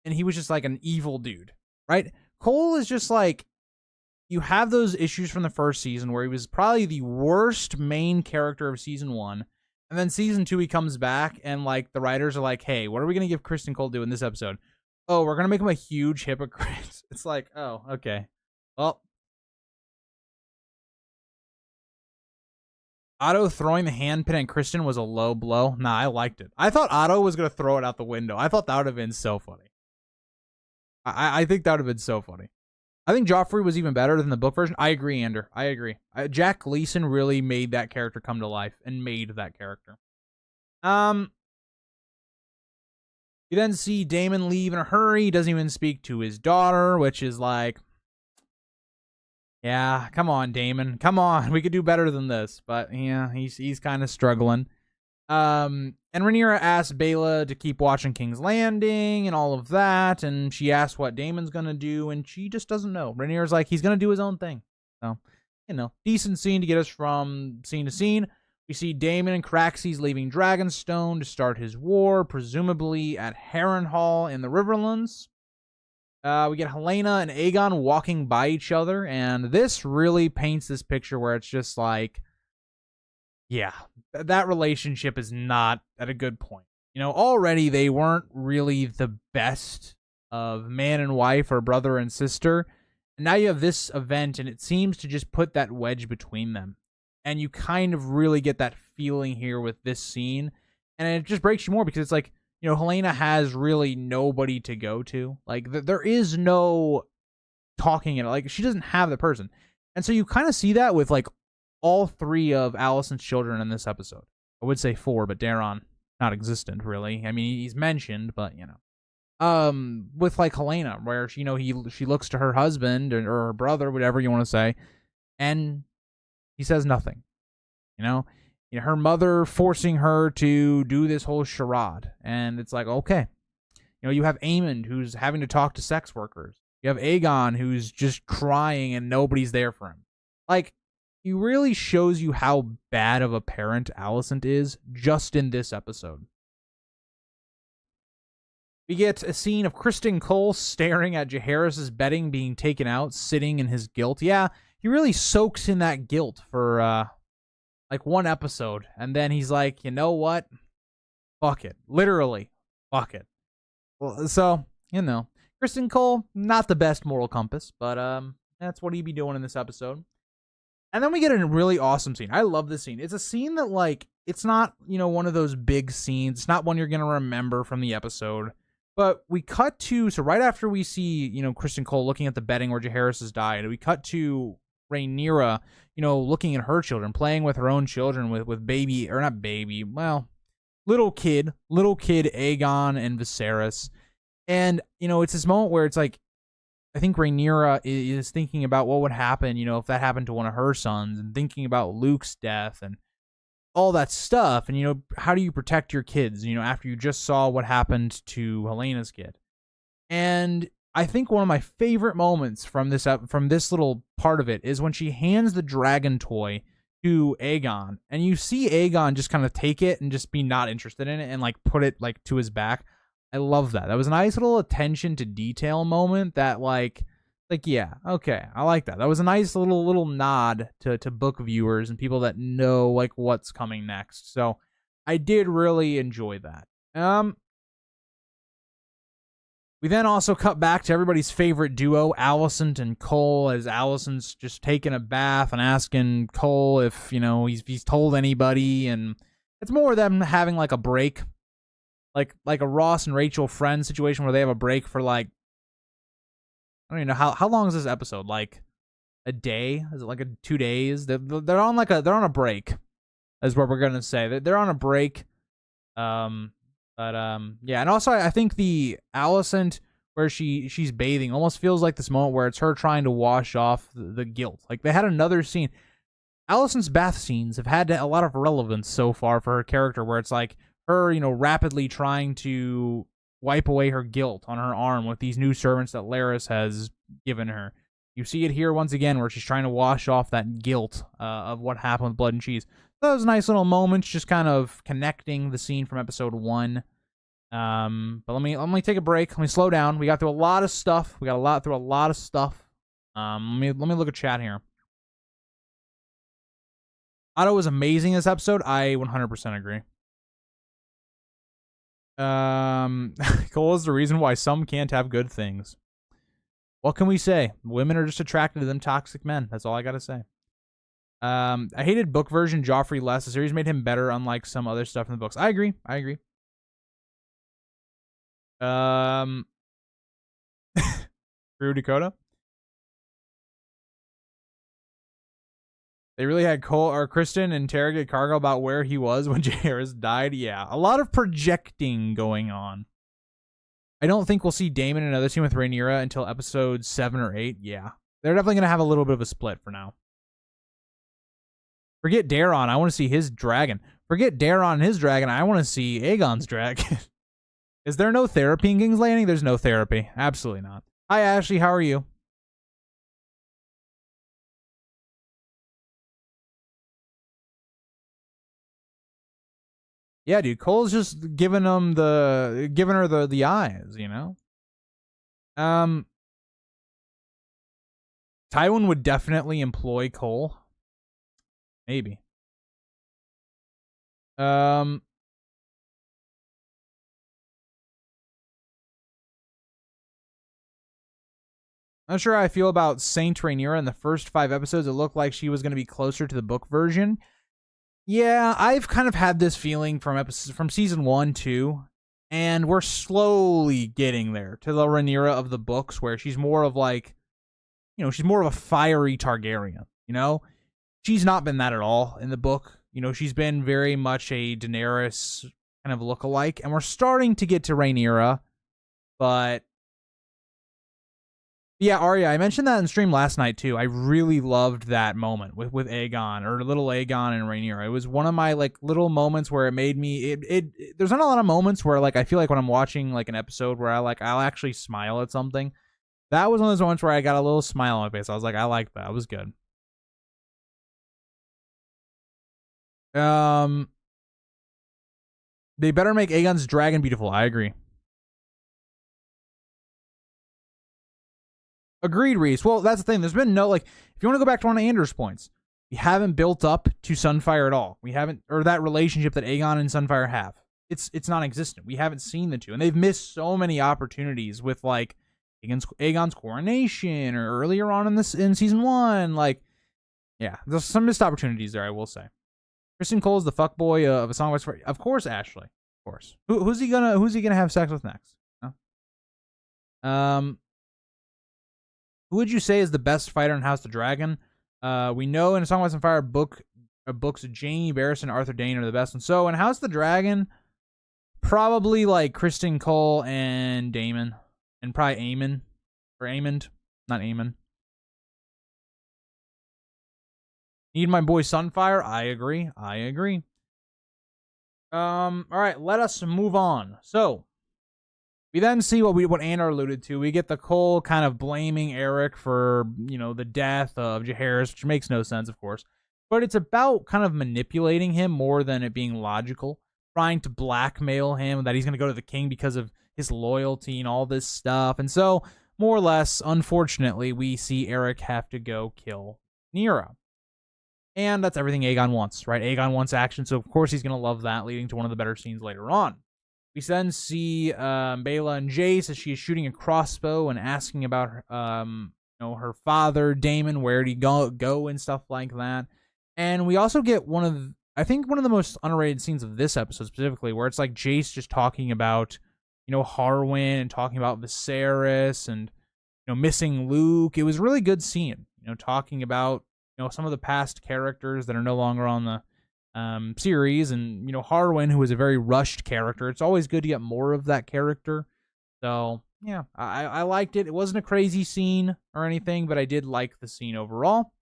and he was just like an evil dude, right? Cole is just like, you have those issues from the first season where he was probably the worst main character of season 1. And then season 2, he comes back, and like the writers are like, hey, what are we going to give Criston Cole do in this episode? Oh, we're going to make him a huge hypocrite. It's like, oh, okay. Well, Otto throwing the handpin at Criston was a low blow. Nah, I liked it. I thought Otto was going to throw it out the window. I thought that would have been so funny. I think that would have been so funny. I think Joffrey was even better than the book version. I agree, Ander. I agree. Jack Gleason really made that character come to life and made that character. You then see Daemon leave in a hurry. He doesn't even speak to his daughter, which is like, yeah, come on, Daemon. Come on. We could do better than this. But yeah, he's kind of struggling. And Rhaenyra asks Baela to keep watching King's Landing and all of that, and she asks what Daemon's gonna do, and she just doesn't know. Rhaenyra's like, he's gonna do his own thing. So, decent scene to get us from scene to scene. We see Daemon and Craxes leaving Dragonstone to start his war, presumably at Harrenhal in the Riverlands. We get Helena and Aegon walking by each other, and this really paints this picture where it's just like, yeah, that relationship is not at a good point. Already they weren't really the best of man and wife or brother and sister. And now you have this event, and it seems to just put that wedge between them. And you kind of really get that feeling here with this scene. And it just breaks you more because it's like, Helena has really nobody to go to. Like, there is no talking in it. Like, she doesn't have the person. And so you kind of see that with, like, all three of Alicent's children in this episode. I would say 4, but Daeron, not existent, really. I mean, he's mentioned, but, with, like, Helena, where, she looks to her husband or her brother, whatever you want to say, and he says nothing. Her mother forcing her to do this whole charade. And it's like, okay. You have Aemond, who's having to talk to sex workers. You have Aegon, who's just crying and nobody's there for him. Like, he really shows you how bad of a parent Alicent is just in this episode. We get a scene of Criston Cole staring at Jaehaerys' bedding being taken out, sitting in his guilt. Yeah, he really soaks in that guilt for, like, one episode. And then he's like, you know what? Fuck it. Literally, fuck it. Well, so, Criston Cole, not the best moral compass, but that's what he'd be doing in this episode. And then we get a really awesome scene. I love this scene. It's a scene that, like, it's not, one of those big scenes. It's not one you're going to remember from the episode. But we cut to, so right after we see, Criston Cole looking at the bedding where Jaehaerys has died, we cut to Rhaenyra, looking at her children, playing with her own children with baby, or not baby, well, little kid Aegon and Viserys. And, it's this moment where it's like, I think Rhaenyra is thinking about what would happen, if that happened to one of her sons, and thinking about Luke's death and all that stuff. And, how do you protect your kids, after you just saw what happened to Helena's kid? And I think one of my favorite moments from this little part of it is when she hands the dragon toy to Aegon, and you see Aegon just kind of take it and just be not interested in it and, like, put it, like, to his back. I love that. That was a nice little attention to detail moment that, like, yeah, okay, I like that. That was a nice little nod to book viewers and people that know, like, what's coming next. So I did really enjoy that. We then also cut back to everybody's favorite duo, Alicent and Cole, as Alicent's just taking a bath and asking Cole if, he's told anybody, and it's more of them having, like, a break. Like a Ross and Rachel Friends situation where they have a break for, like, I don't even know how long is this episode? Like a day? Is it like 2 days? They're on a break, is what we're gonna say. They're on a break. Yeah, and also I think the Alicent where she's bathing almost feels like this moment where it's her trying to wash off the guilt. Like, they had another scene. Alicent's bath scenes have had a lot of relevance so far for her character, where it's like her, rapidly trying to wipe away her guilt on her arm with these new servants that Larys has given her. You see it here once again, where she's trying to wash off that guilt of what happened with Blood and Cheese. So that was nice little moments, just kind of connecting the scene from episode 1. But let me take a break. Let me slow down. We got through a lot of stuff. Through a lot of stuff. Let me look at chat here. Otto was amazing this episode. I 100% agree. Cole is the reason why some can't have good things. What can we say? Women are just attracted to them toxic men. That's all I gotta say. I hated book version Joffrey less. The series made him better, unlike some other stuff in the books. I agree. True, Dakota. They really had Cole or Criston interrogate Cargill about where he was when Jaehaerys died. Yeah, a lot of projecting going on. I don't think we'll see Daemon and another team with Rhaenyra until episode 7 or 8. Yeah, they're definitely going to have a little bit of a split for now. Forget Daeron. I want to see his dragon. Forget Daeron and his dragon. I want to see Aegon's dragon. Is there no therapy in King's Landing? There's no therapy. Absolutely not. Hi, Ashley. How are you? Yeah, dude, Cole's just giving her the eyes, you know? Tywin would definitely employ Cole. Maybe. Not sure how I feel about Saint Rhaenyra. In the first 5 episodes, it looked like she was going to be closer to the book version. Yeah, I've kind of had this feeling from season 1 too, and we're slowly getting there to the Rhaenyra of the books, where she's more of like, she's more of a fiery Targaryen. She's not been that at all in the book. She's been very much a Daenerys kind of lookalike, and we're starting to get to Rhaenyra, but yeah, Arya, I mentioned that in stream last night too. I really loved that moment with Aegon, or little Aegon and Rhaenyra. It was one of my like little moments where it made me there's not a lot of moments where like I feel like when I'm watching like an episode where I'll actually smile at something. That was one of those moments where I got a little smile on my face. I was like, I liked that. It was good. They better make Aegon's dragon beautiful. I agree. Agreed, Reese. Well, that's the thing. There's been no, like, if you want to go back to one of Anders' points, we haven't built up to Sunfire at all. We haven't, or that relationship that Aegon and Sunfire have. It's non-existent. We haven't seen the two. And they've missed so many opportunities with, like, Aegon's coronation, or earlier on in season 1. Like, yeah, there's some missed opportunities there, I will say. Criston Cole is the fuckboy of A Song of Ice and Fire. Of course, Ashley. Of course. Who's he gonna have sex with next? Huh? Who would you say is the best fighter in House of the Dragon? We know in A Song of Ice and Fire books, Jaime, Barristan, Arthur Dayne are the best. And so in House of the Dragon, probably like Criston Cole and Daemon. And probably Aemon. Or Aemond. Not Aemon. Need my boy Sunfire? I agree. Alright, let us move on. So, we then see what Andor alluded to. We get the Cole kind of blaming Eric for, the death of Jaehaerys, which makes no sense, of course. But it's about kind of manipulating him more than it being logical. Trying to blackmail him that he's going to go to the king because of his loyalty and all this stuff. And so, more or less, unfortunately, we see Eric have to go kill Rhaenyra. And that's everything Aegon wants, right? Aegon wants action, so of course he's going to love that, leading to one of the better scenes later on. We then see Baela and Jace as she is shooting a crossbow and asking about her father, Daemon, where did he go and stuff like that. And we also get one of the most underrated scenes of this episode specifically, where it's like Jace just talking about, Harwin and talking about Viserys and, missing Luke. It was a really good scene, talking about, some of the past characters that are no longer on the series, and Harwin, who is a very rushed character. It's always good to get more of that character. So yeah, I liked it. It wasn't a crazy scene or anything, but I did like the scene overall.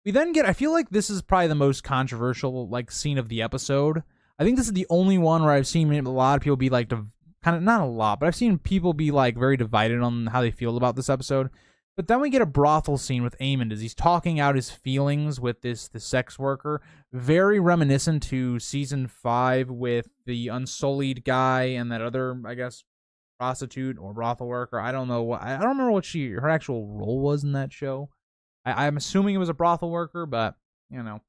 We then get, I feel like this is probably the most controversial scene of the episode. I think this is the only one where I've seen a lot of people be like, kind of, not a lot, but I've seen people be like very divided on how they feel about this episode. But then we get a brothel scene with Aemond as he's talking out his feelings with the sex worker. Very reminiscent to season 5 with the Unsullied guy and that other, I guess, prostitute or brothel worker. I don't know. I don't remember what her actual role was in that show. I'm assuming it was a brothel worker, but, and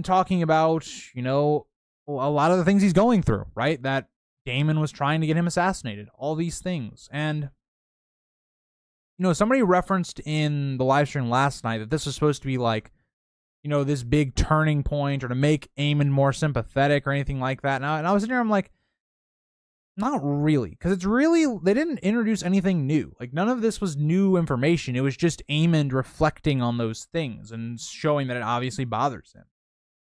talking about, a lot of the things he's going through, right? That Daemon was trying to get him assassinated. All these things. And somebody referenced in the live stream last night that this was supposed to be like, this big turning point or to make Aemond more sympathetic or anything like that. And I was in here, I'm like, not really. Because they didn't introduce anything new. Like, none of this was new information. It was just Aemond reflecting on those things and showing that it obviously bothers him.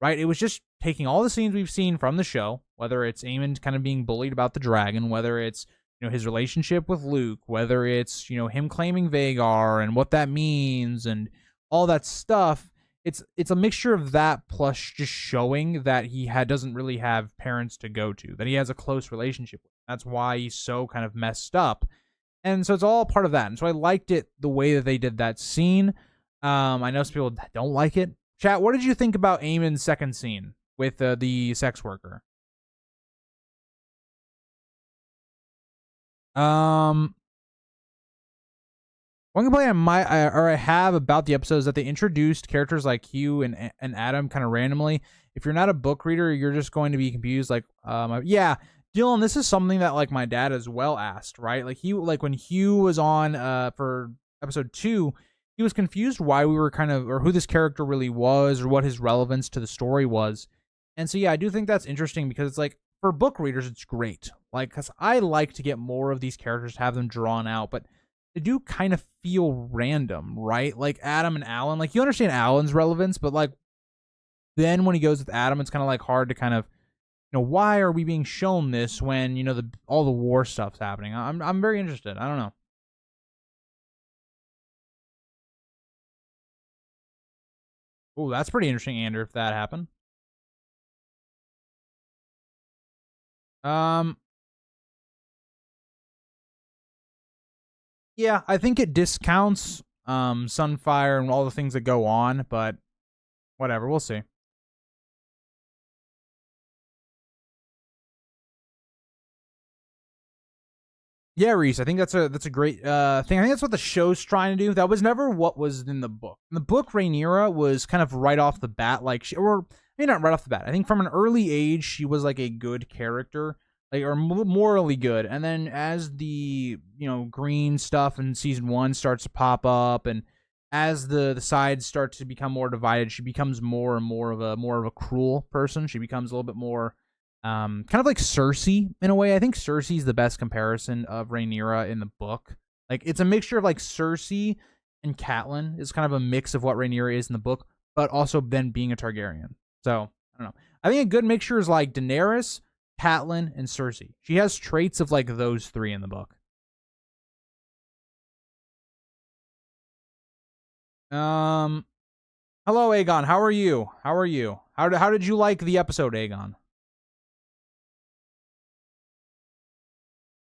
Right? It was just taking all the scenes we've seen from the show, whether it's Aemond kind of being bullied about the dragon, whether it's his relationship with Luke, whether it's, him claiming Vhagar and what that means and all that stuff. It's a mixture of that plus just showing that he doesn't really have parents to go to, that he has a close relationship with. That's why he's so kind of messed up. And so it's all part of that. And so I liked it the way that they did that scene. I know some people don't like it. Chat, what did you think about Aemond's second scene with the sex worker. One complaint I have about the episode is that they introduced characters like Hugh and Adam kind of randomly. If you're not a book reader, you're just going to be confused. Like, yeah, Dylan, this is something that like my dad as well asked, right? Like when Hugh was on for episode 2, he was confused why we were kind of, or who this character really was, or what his relevance to the story was. And so yeah, I do think that's interesting because it's like for book readers, it's great. Like, because I like to get more of these characters, have them drawn out, but they do kind of feel random, right? Like Adam and Alan, like you understand Alan's relevance, but like then when he goes with Adam, it's kind of like hard to kind of, why are we being shown this when all the war stuff's happening? I'm very interested. I don't know. Oh, that's pretty interesting, Andrew. If that happened, yeah, I think it discounts Sunfire and all the things that go on, but whatever, we'll see. Yeah, Reese, I think that's a great thing. I think that's what the show's trying to do. That was never what was in the book. In the book, Rhaenyra was kind of right off the bat, like or maybe not right off the bat. I think from an early age, she was like a good character, like or morally good. And then as the green stuff in season 1 starts to pop up, and as the sides start to become more divided, she becomes more and more of a cruel person. She becomes a little bit more kind of like Cersei in a way. I think Cersei's the best comparison of Rhaenyra in the book. Like it's a mixture of like Cersei and Catelyn is kind of a mix of what Rhaenyra is in the book, but also then being a Targaryen. So I don't know. I think a good mixture is like Daenerys, Catelyn, and Cersei. She has traits of like those 3 in the book. Hello Aegon. How are you? How did you like the episode, Aegon?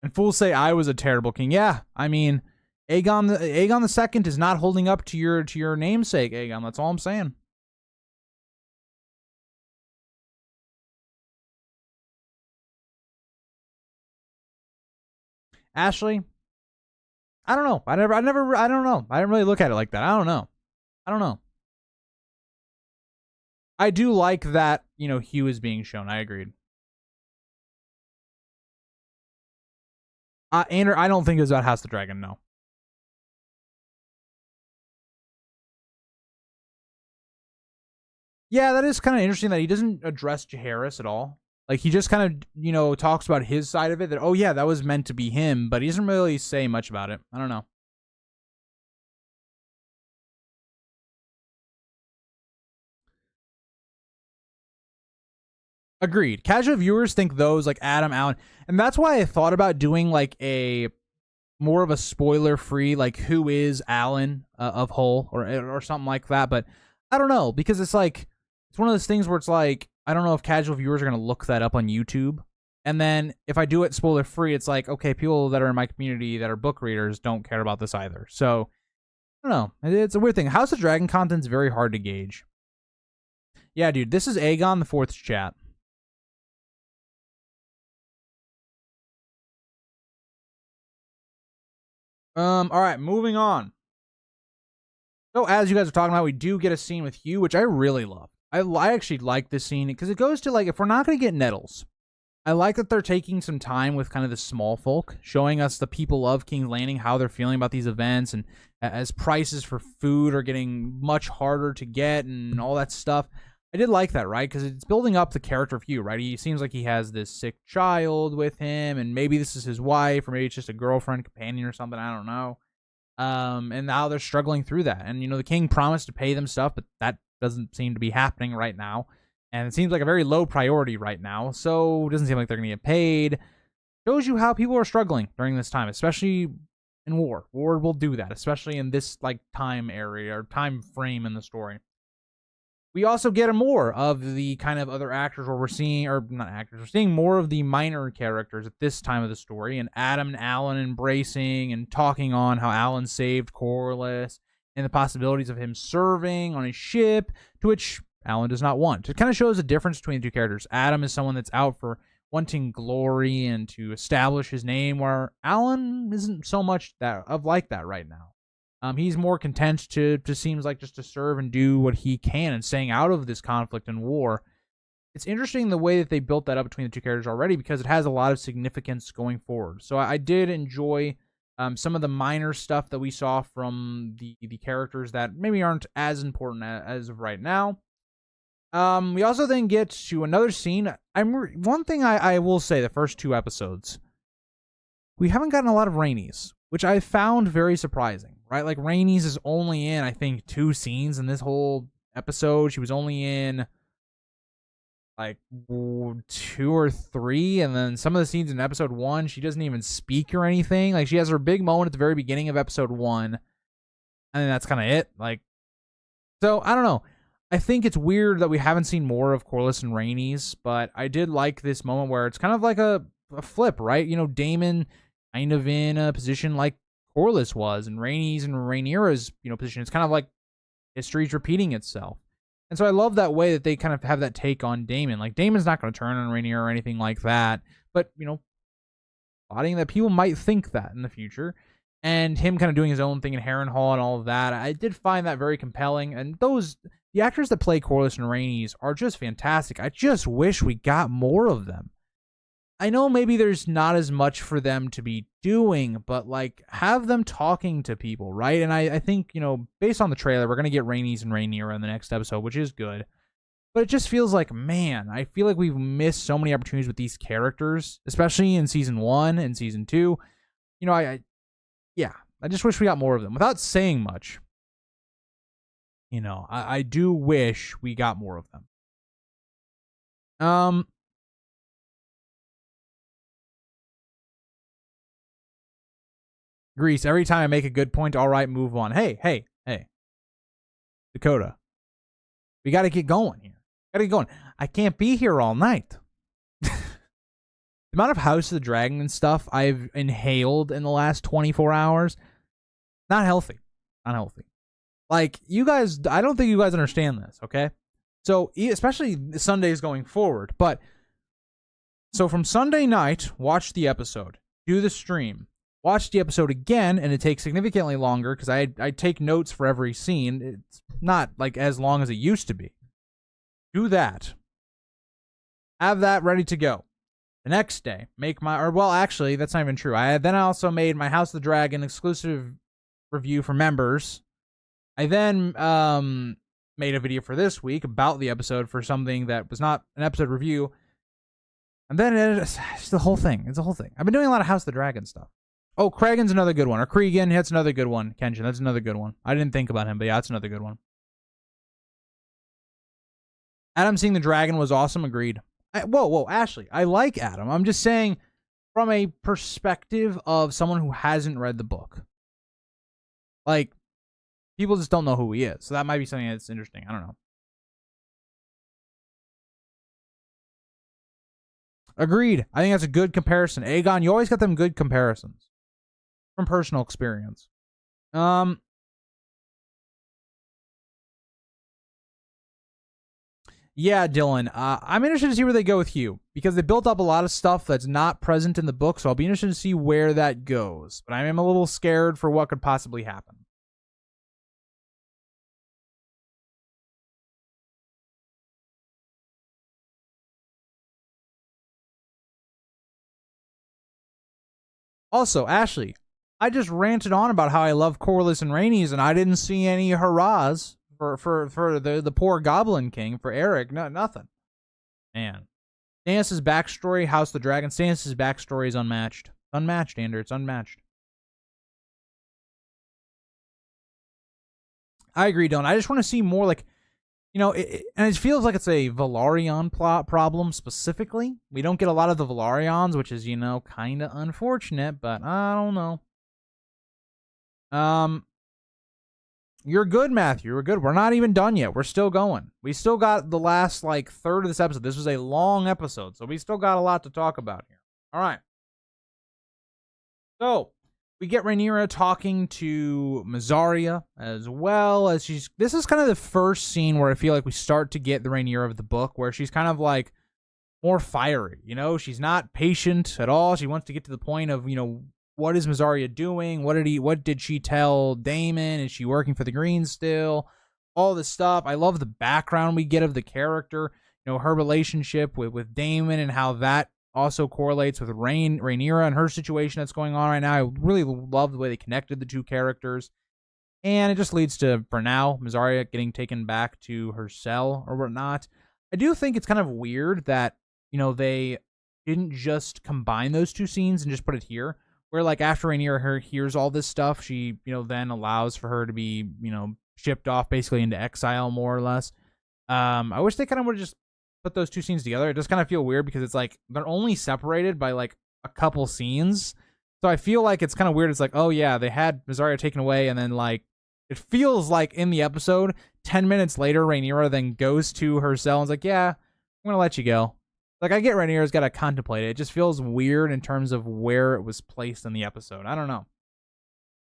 And fools say I was a terrible king. Yeah, I mean, Aegon the Second is not holding up to your namesake, Aegon. That's all I'm saying. Ashley, I don't know. I don't know. I didn't really look at it like that. I don't know. I do like that, Hugh is being shown. I agreed. Andrew, I don't think it was about House of the Dragon, no. Yeah, that is kind of interesting that he doesn't address Jaehaerys at all. Like, he just kind of, talks about his side of it, that, oh, yeah, that was meant to be him, but he doesn't really say much about it. I don't know. Agreed. Casual viewers think those, like Adam Allen, and that's why I thought about doing, like, a more of a spoiler-free, like, who is Alan of Hull, or something like that, but I don't know, because it's, like, it's one of those things where it's, like, I don't know if casual viewers are going to look that up on YouTube. And then if I do it spoiler free, it's like, okay, people that are in my community that are book readers don't care about this either. So I don't know. It's a weird thing. House of Dragon content's very hard to gauge. Yeah, dude, this is Aegon the Fourth's chat. All right, moving on. So as you guys are talking about, we do get a scene with Hugh, which I really love. I actually like this scene because it goes to, like, if we're not going to get Nettles, I like that they're taking some time with kind of the small folk, showing us the people of King's Landing, how they're feeling about these events, and as prices for food are getting much harder to get and all that stuff. I did like that, right? Because it's building up the character of Hugh, right? He seems like he has this sick child with him, and maybe this is his wife, or maybe it's just a girlfriend, companion, or something. I don't know. And now they're struggling through that. And, the king promised to pay them stuff, but that doesn't seem to be happening right now. And it seems like a very low priority right now, so it doesn't seem like they're going to get paid. Shows you how people are struggling during this time, especially in war. War will do that, especially in this, like, time area or time frame in the story. We also get more of the kind of other actors where we're seeing, or not actors, we're seeing more of the minor characters at this time of the story, and Adam and Alan embracing and talking on how Alan saved Corlys and the possibilities of him serving on his ship, to which Alan does not want. It kind of shows a difference between the two characters. Adam is someone that's out for wanting glory and to establish his name, where Alan isn't so much like that right now. He's more content to seems like just to serve and do what he can and staying out of this conflict and war. It's interesting the way that they built that up between the two characters already, because it has a lot of significance going forward. So I did enjoy some of the minor stuff that we saw from the characters that maybe aren't as important as of right now. We also then get to another scene. One thing I will say, the first 2 episodes, we haven't gotten a lot of Rhaenys, which I found very surprising, right? Like, Rhaenys is only in, I think, 2 scenes in this whole episode. She was only in like 2 or 3, and then some of the scenes in episode 1, she doesn't even speak or anything. Like, she has her big moment at the very beginning of episode 1, and then that's kind of it. Like, so I don't know. I think it's weird that we haven't seen more of Corlys and Rhaenys, but I did like this moment where it's kind of like a flip, right? You know, Daemon kind of in a position like Corlys was, and Rhaenys and Rhaenyra's, position. It's kind of like history's repeating itself. And so I love that way that they kind of have that take on Daemon. Like, Daemon's not going to turn on Rhaenyra or anything like that, but, plotting that people might think that in the future, and him kind of doing his own thing in Harrenhal and all of that. I did find that very compelling, and the actors that play Corlys and Rhaenys are just fantastic. I just wish we got more of them. I know maybe there's not as much for them to be doing, but, like, have them talking to people, right? And I think, based on the trailer, we're going to get Rhaenys and Rhaenyra in the next episode, which is good. But it just feels like, man, I feel like we've missed so many opportunities with these characters, especially in season 1 and season 2. I just wish we got more of them. Without saying much, I do wish we got more of them. Grease, every time I make a good point, all right, move on. Hey. Dakota, we got to get going here. I can't be here all night. The amount of House of the Dragon and stuff I've inhaled in the last 24 hours, not healthy. Like, you guys, I don't think you guys understand this, okay? So, especially Sundays going forward. But, so from Sunday night, watch the episode, do the stream, watch the episode again, and it takes significantly longer because I take notes for every scene. It's not like as long as it used to be. Do that. Have that ready to go. The next day, actually, that's not even true. I also made my House of the Dragon exclusive review for members. I then made a video for this week about the episode for something that was not an episode review. And then it's the whole thing. It's the whole thing. I've been doing a lot of House of the Dragon stuff. Oh, Kragan's another good one. Or Cregan, that's another good one. Kenshin, that's another good one. I didn't think about him, but yeah, that's another good one. Adam seeing the dragon was awesome. Agreed. Whoa, Ashley. I like Adam. I'm just saying from a perspective of someone who hasn't read the book. Like, people just don't know who he is. So that might be something that's interesting. I don't know. Agreed. I think that's a good comparison. Aegon, you always got them good comparisons from personal experience. Yeah, Dylan. I'm interested to see where they go with Hugh, because they built up a lot of stuff that's not present in the book, so I'll be interested to see where that goes. But I am a little scared for what could possibly happen. Also, Ashley, I just ranted on about how I love Corlys and Rhaenys, and I didn't see any hurrahs for the poor Goblin King, for Eric. No, nothing. Man. Stannis' backstory, House of the Dragon, Stannis' backstory is unmatched. Unmatched, Andrew. It's unmatched. I agree, Don. I just want to see more, like, and it feels like it's a Velaryon plot problem specifically. We don't get a lot of the Velaryons, which is, kind of unfortunate, but I don't know. You're good, Matthew. We're good. We're not even done yet. We're still going. We still got the last, third of this episode. This was a long episode, so we still got a lot to talk about here. All right. So, We get Rhaenyra talking to Mysaria as well as this is kind of the first scene where I feel like we start to get the Rhaenyra of the book, where she's kind of like more fiery, she's not patient at all. She wants to get to the point of, what is Mysaria doing? What did she tell Daemon? Is she working for the Greens still? All this stuff. I love the background we get of the character, her relationship with Daemon and how that also correlates with Rhaenyra and her situation that's going on right now. I really love the way they connected the two characters. And it just leads to, for now, Mysaria getting taken back to her cell or whatnot. I do think it's kind of weird that, they didn't just combine those two scenes and just put it here. Where, like, after Rhaenyra hears all this stuff, she, then allows for her to be, shipped off basically into exile, more or less. I wish they kind of would have just put those two scenes together. It does kind of feel weird because it's like they're only separated by like a couple scenes. So I feel like it's kind of weird. It's like, oh yeah, they had Mysaria taken away, and then like it feels like in the episode, 10 minutes later, Rhaenyra then goes to her cell and is like, yeah, I'm gonna let you go. Like, I get Rhaenyra's got to contemplate it. It just feels weird in terms of where it was placed in the episode. I don't know.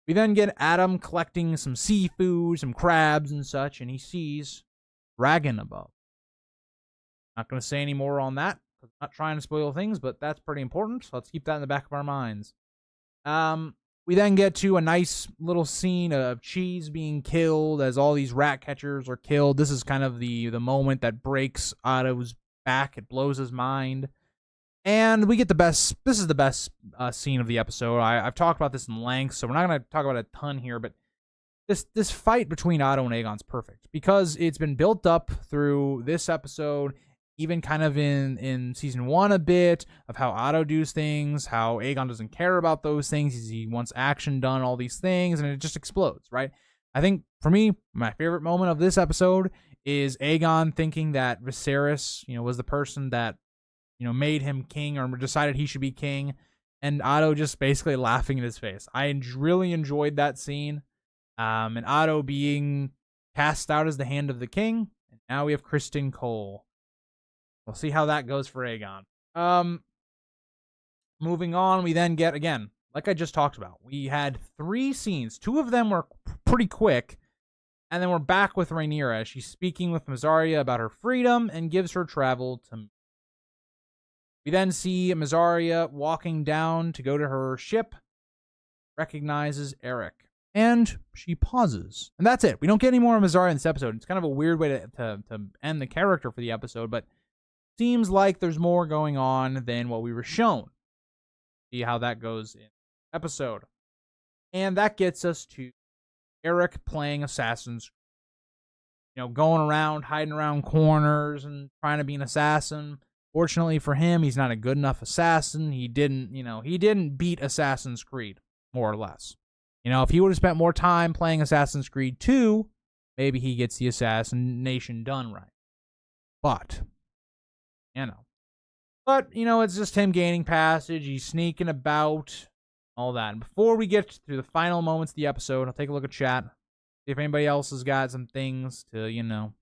We then get Adam collecting some seafood, some crabs and such, and he sees dragon above. Not going to say any more on that. I'm not trying to spoil things, but that's pretty important. So let's keep that in the back of our minds. We then get to a nice little scene of Cheese being killed as all these rat catchers are killed. This is kind of the moment that breaks Otto's back. It blows his mind. And we get this is the best scene of the episode. I've talked about this in length, so we're not going to talk about it a ton here, but this fight between Otto and Aegon's perfect because it's been built up through this episode, even kind of in season 1 a bit, of how Otto does things, how Aegon doesn't care about those things, he wants action done, all these things, and it just explodes, right? I think, for me, my favorite moment of this episode is Aegon thinking that Viserys, was the person that, made him king or decided he should be king, and Otto just basically laughing in his face. I really enjoyed that scene, and Otto being cast out as the hand of the king, and now we have Criston Cole. We'll see how that goes for Aegon. Moving on, we then get, again, like I just talked about, we had 3 scenes. 2 of them were pretty quick, and then we're back with Rhaenyra. She's speaking with Mysaria about her freedom and gives her travel to... We then see Mysaria walking down to go to her ship, recognizes Eric, and she pauses. And that's it. We don't get any more of Mysaria in this episode. It's kind of a weird way to end the character for the episode, but seems like there's more going on than what we were shown. See how that goes in the episode. And that gets us to Eric playing Assassin's Creed. Going around, hiding around corners and trying to be an assassin. Fortunately for him, he's not a good enough assassin. He didn't beat Assassin's Creed, more or less. If he would have spent more time playing Assassin's Creed 2, maybe he gets the assassination done right. But, it's just him gaining passage. He's sneaking about, all that. And before we get through the final moments of the episode, I'll take a look at chat. See if anybody else has got some things to,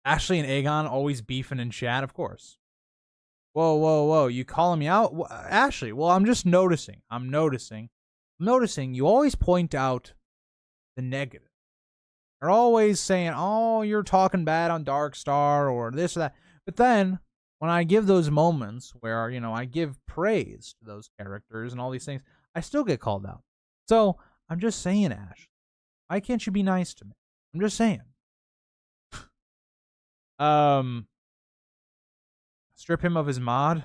Ashley and Aegon always beefing in chat, of course. Whoa. You calling me out? Ashley, well, I'm just noticing. I'm noticing you always point out the negative. You're always saying, oh, you're talking bad on Darkstar or this or that. But then, when I give those moments where, I give praise to those characters and all these things, I still get called out. So, I'm just saying, Ashley, why can't you be nice to me? I'm just saying. Strip him of his mod.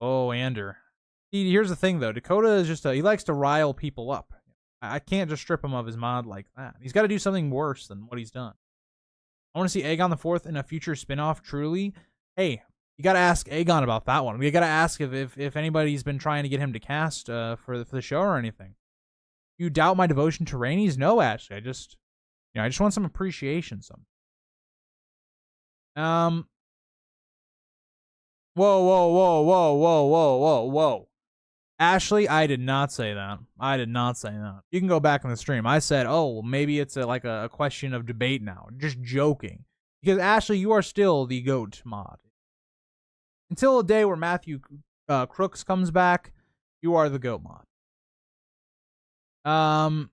Oh, Ander. See, here's the thing though. Dakota is just he likes to rile people up. I can't just strip him of his mod like that. He's got to do something worse than what he's done. I want to see Aegon the Fourth in a future spinoff. Truly, hey, you got to ask Aegon about that one. We got to ask if anybody's been trying to get him to cast for the show or anything. You doubt my devotion to Rhaenys? No, Ashley. I just want some appreciation. Whoa. Ashley, I did not say that. You can go back in the stream. I said, oh, maybe it's a question of debate now. Just joking. Because, Ashley, you are still the GOAT mod. Until a day where Matthew Crooks comes back, you are the GOAT mod. I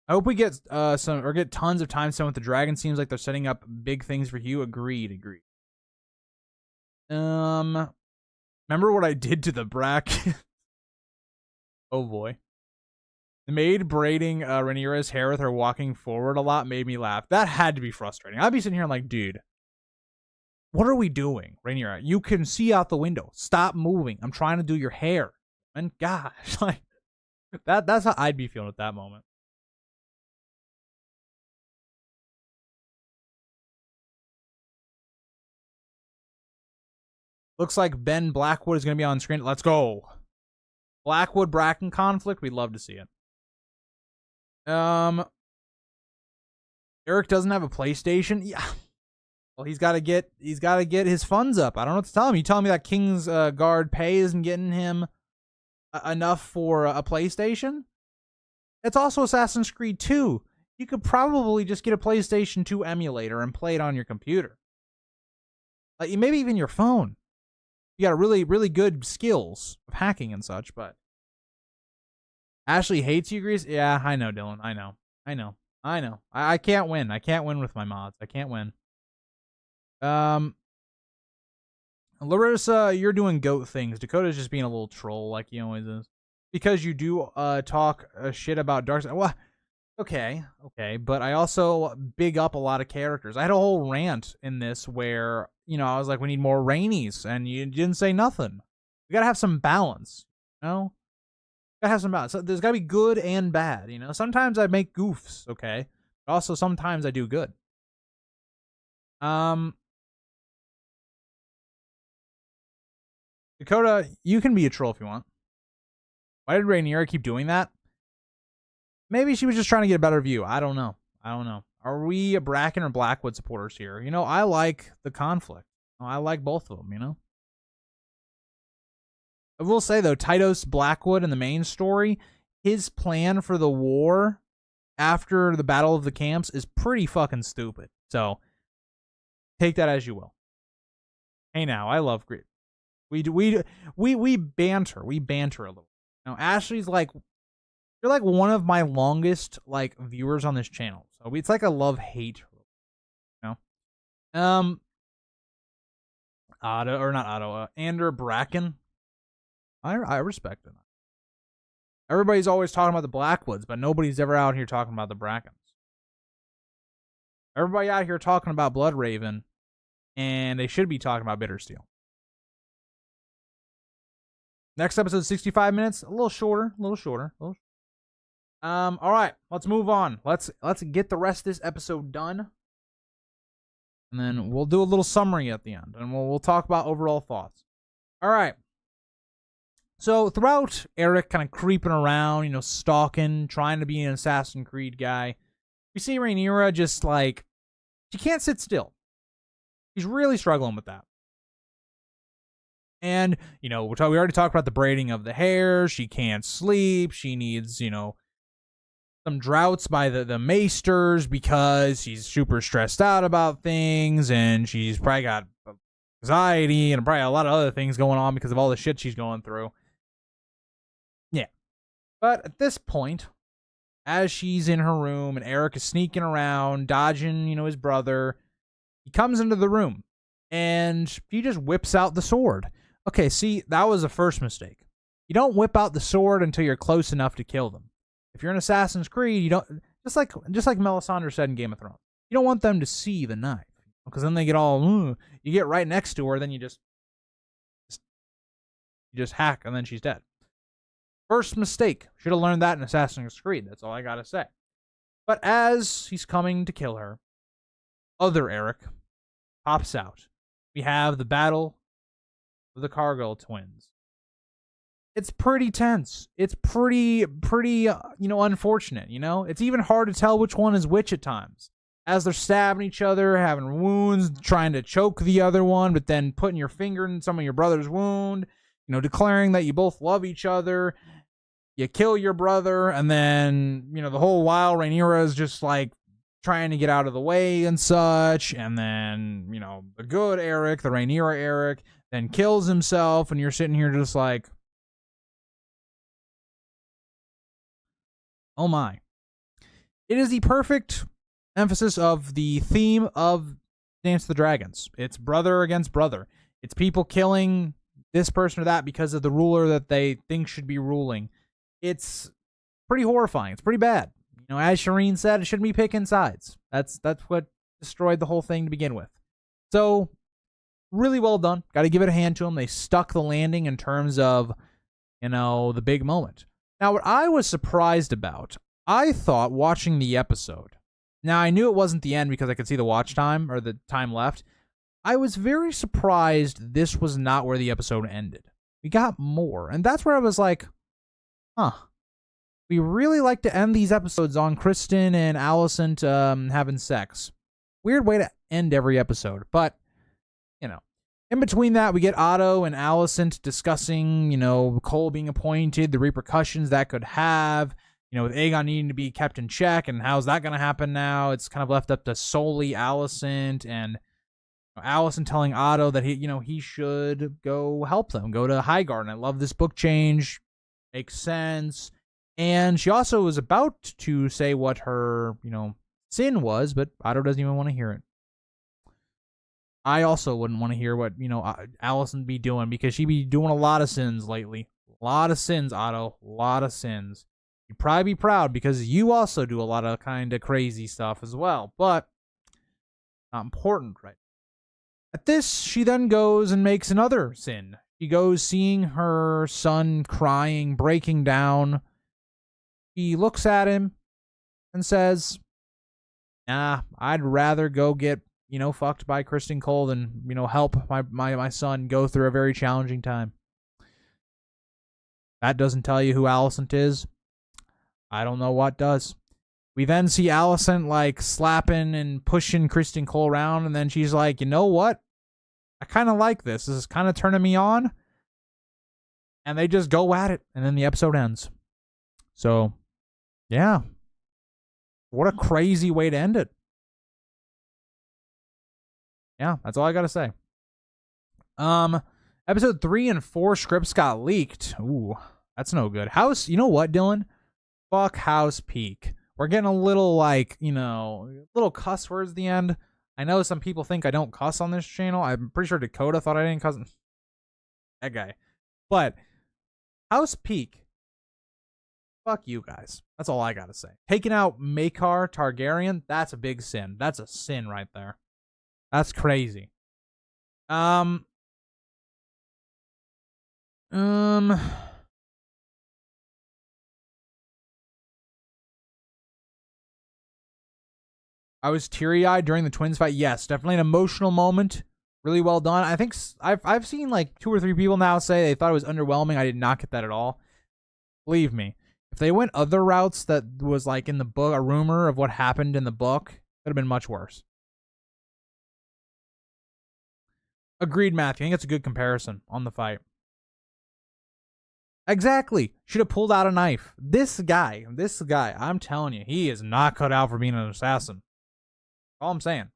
hope we get get tons of time spent with the dragon. Seems like they're setting up big things for you. Agreed. Remember what I did to the bracket? Oh boy. The maid braiding Rhaenyra's hair with her walking forward a lot made me laugh. That had to be frustrating. I'd be sitting here like, dude, what are we doing, Rhaenyra? You can see out the window. Stop moving. I'm trying to do your hair. And gosh, like that's how I'd be feeling at that moment. Looks like Ben Blackwood is going to be on screen. Let's go. Blackwood Bracken conflict. We'd love to see it. Eric doesn't have a PlayStation. Yeah. Well, he's got to get his funds up. I don't know what to tell him. You telling me that King's Guard pay isn't getting him enough for a PlayStation? It's also Assassin's Creed 2. You could probably just get a PlayStation 2 emulator and play it on your computer. Like maybe even your phone. You got really, really good skills of hacking and such, but Ashley hates you, Grease. Yeah, I know, Dylan. I know. I can't win. I can't win with my mods. I can't win. Larissa, you're doing goat things. Dakota's just being a little troll like he always is. Because you do talk shit about Darkseid. Well, okay, but I also big up a lot of characters. I had a whole rant in this where, I was like, we need more Rainies, and you didn't say nothing. We gotta have some balance, Gotta have some balance. So there's gotta be good and bad, Sometimes I make goofs, okay? But also sometimes I do good. Dakota, you can be a troll if you want. Why did Rhaenyra keep doing that? Maybe she was just trying to get a better view. I don't know. Are we Bracken or Blackwood supporters here? I like the conflict. I like both of them, I will say, though, Tytos Blackwood in the main story, his plan for the war after the Battle of the Camps is pretty fucking stupid. So, take that as you will. Hey, now, I love Grit. We banter. We banter a little. Ashley's like, you're like one of my longest viewers on this channel. So it's like a love-hate. Ander Bracken. I respect it. Everybody's always talking about the Blackwoods, but nobody's ever out here talking about the Brackens. Everybody out here talking about Bloodraven, and they should be talking about Bittersteel. Next episode, 65 minutes, a little shorter. All right, let's move on. Let's get the rest of this episode done, and then we'll do a little summary at the end, and we'll talk about overall thoughts. All right. So throughout Eric kind of creeping around, stalking, trying to be an Assassin's Creed guy, we see Rhaenyra just she can't sit still. She's really struggling with that. And, we already talked about the braiding of the hair. She can't sleep. She needs, some droughts by the maesters because she's super stressed out about things, and she's probably got anxiety and probably a lot of other things going on because of all the shit she's going through. Yeah. But at this point, as she's in her room and Eric is sneaking around, dodging, his brother, he comes into the room and he just whips out the sword. Okay, see, that was the first mistake. You don't whip out the sword until you're close enough to kill them. If you're in Assassin's Creed, you don't, just like Melisandre said in Game of Thrones, you don't want them to see the knife, because then they get all, you get right next to her, then you just hack, and then she's dead. First mistake. Should have learned that in Assassin's Creed. That's all I gotta say. But as he's coming to kill her, other Eric pops out. We have the battle of the Cargill twins. It's pretty tense. It's pretty, unfortunate, It's even hard to tell which one is which at times. As they're stabbing each other, having wounds, trying to choke the other one, but then putting your finger in some of your brother's wound, declaring that you both love each other. you kill your brother, and then, the whole while Rhaenyra is just like trying to get out of the way and such, and then, the good Eric, the Rhaenyra Eric, then kills himself, and you're sitting here just like, oh my. It is the perfect emphasis of the theme of Dance of the Dragons. It's brother against brother. It's people killing this person or that because of the ruler that they think should be ruling. It's pretty horrifying. It's pretty bad. As Shireen said, it shouldn't be picking sides. That's what destroyed the whole thing to begin with. So, really well done. Got to give it a hand to them. They stuck the landing in terms of, the big moment. Now, what I was surprised about, I thought watching the episode, now I knew it wasn't the end because I could see the watch time or the time left. I was very surprised this was not where the episode ended. We got more. And that's where I was like, huh. We really like to end these episodes on Kristen and Alicent having sex. Weird way to end every episode. But, in between that, we get Otto and Alicent discussing, Cole being appointed, the repercussions that could have, with Aegon needing to be kept in check, and how's that going to happen now? It's kind of left up to solely Alicent, and Alicent telling Otto that he should go help them, go to Highgarden. I love this book change. Makes sense. And she also was about to say what her, sin was, but Otto doesn't even want to hear it. I also wouldn't want to hear what, Alicent be doing, because she be doing a lot of sins lately. A lot of sins, Otto. A lot of sins. You'd probably be proud because you also do a lot of kind of crazy stuff as well, but not important, right? At this, she then goes and makes another sin. She goes seeing her son crying, breaking down. He looks at him and says, nah, I'd rather go get, fucked by Kristen Cole than, help my son go through a very challenging time. That doesn't tell you who Alicent is. I don't know what does. We then see Alicent, slapping and pushing Kristen Cole around, and then she's like, you know what? I kind of like this. This is kind of turning me on. And they just go at it, and then the episode ends. So, yeah. What a crazy way to end it. Yeah, that's all I gotta say. Episode 3 and 4 scripts got leaked. Ooh, that's no good. You know what, Dylan? Fuck House Peak. We're getting a little, little cuss words at the end. I know some people think I don't cuss on this channel. I'm pretty sure Dakota thought I didn't cuss. That guy. But, House Peak. Fuck you guys. That's all I gotta say. Taking out Maekar Targaryen, that's a big sin. That's a sin right there. That's crazy. I was teary-eyed during the twins fight. Yes, definitely an emotional moment. Really well done. I think I've seen 2 or 3 people now say they thought it was underwhelming. I did not get that at all. Believe me, if they went other routes that was in the book, a rumor of what happened in the book, it would have been much worse. Agreed, Matthew. I think it's a good comparison on the fight. Exactly. Should have pulled out a knife. This guy, I'm telling you, he is not cut out for being an assassin. All I'm saying.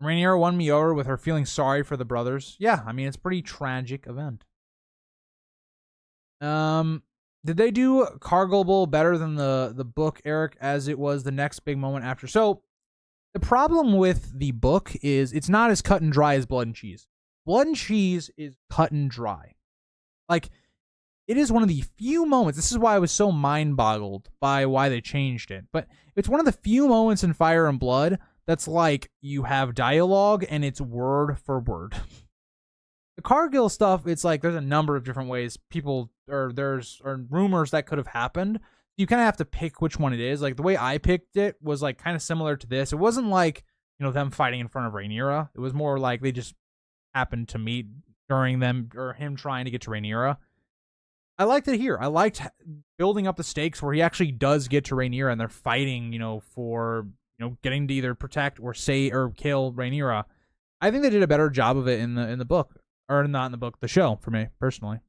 Rhaenyra won me over with her feeling sorry for the brothers. Yeah, I mean, it's a pretty tragic event. Did they do Cargill better than the book, Eric, as it was the next big moment after? So, the problem with the book is it's not as cut and dry as Blood and Cheese. Blood and Cheese is cut and dry. It is one of the few moments, this is why I was so mind-boggled by why they changed it, but it's one of the few moments in Fire and Blood that's you have dialogue and it's word for word. The Cargill stuff, it's there's a number of different ways there's rumors that could have happened. You kind of have to pick which one it is. The way I picked it was kind of similar to this. It wasn't them fighting in front of Rhaenyra. It was more they just happened to meet during them or him trying to get to Rhaenyra. I liked it here. I liked building up the stakes where he actually does get to Rhaenyra and they're fighting, for getting to either protect or kill Rhaenyra. I think they did a better job of it in the book, or not in the book, the show for me personally.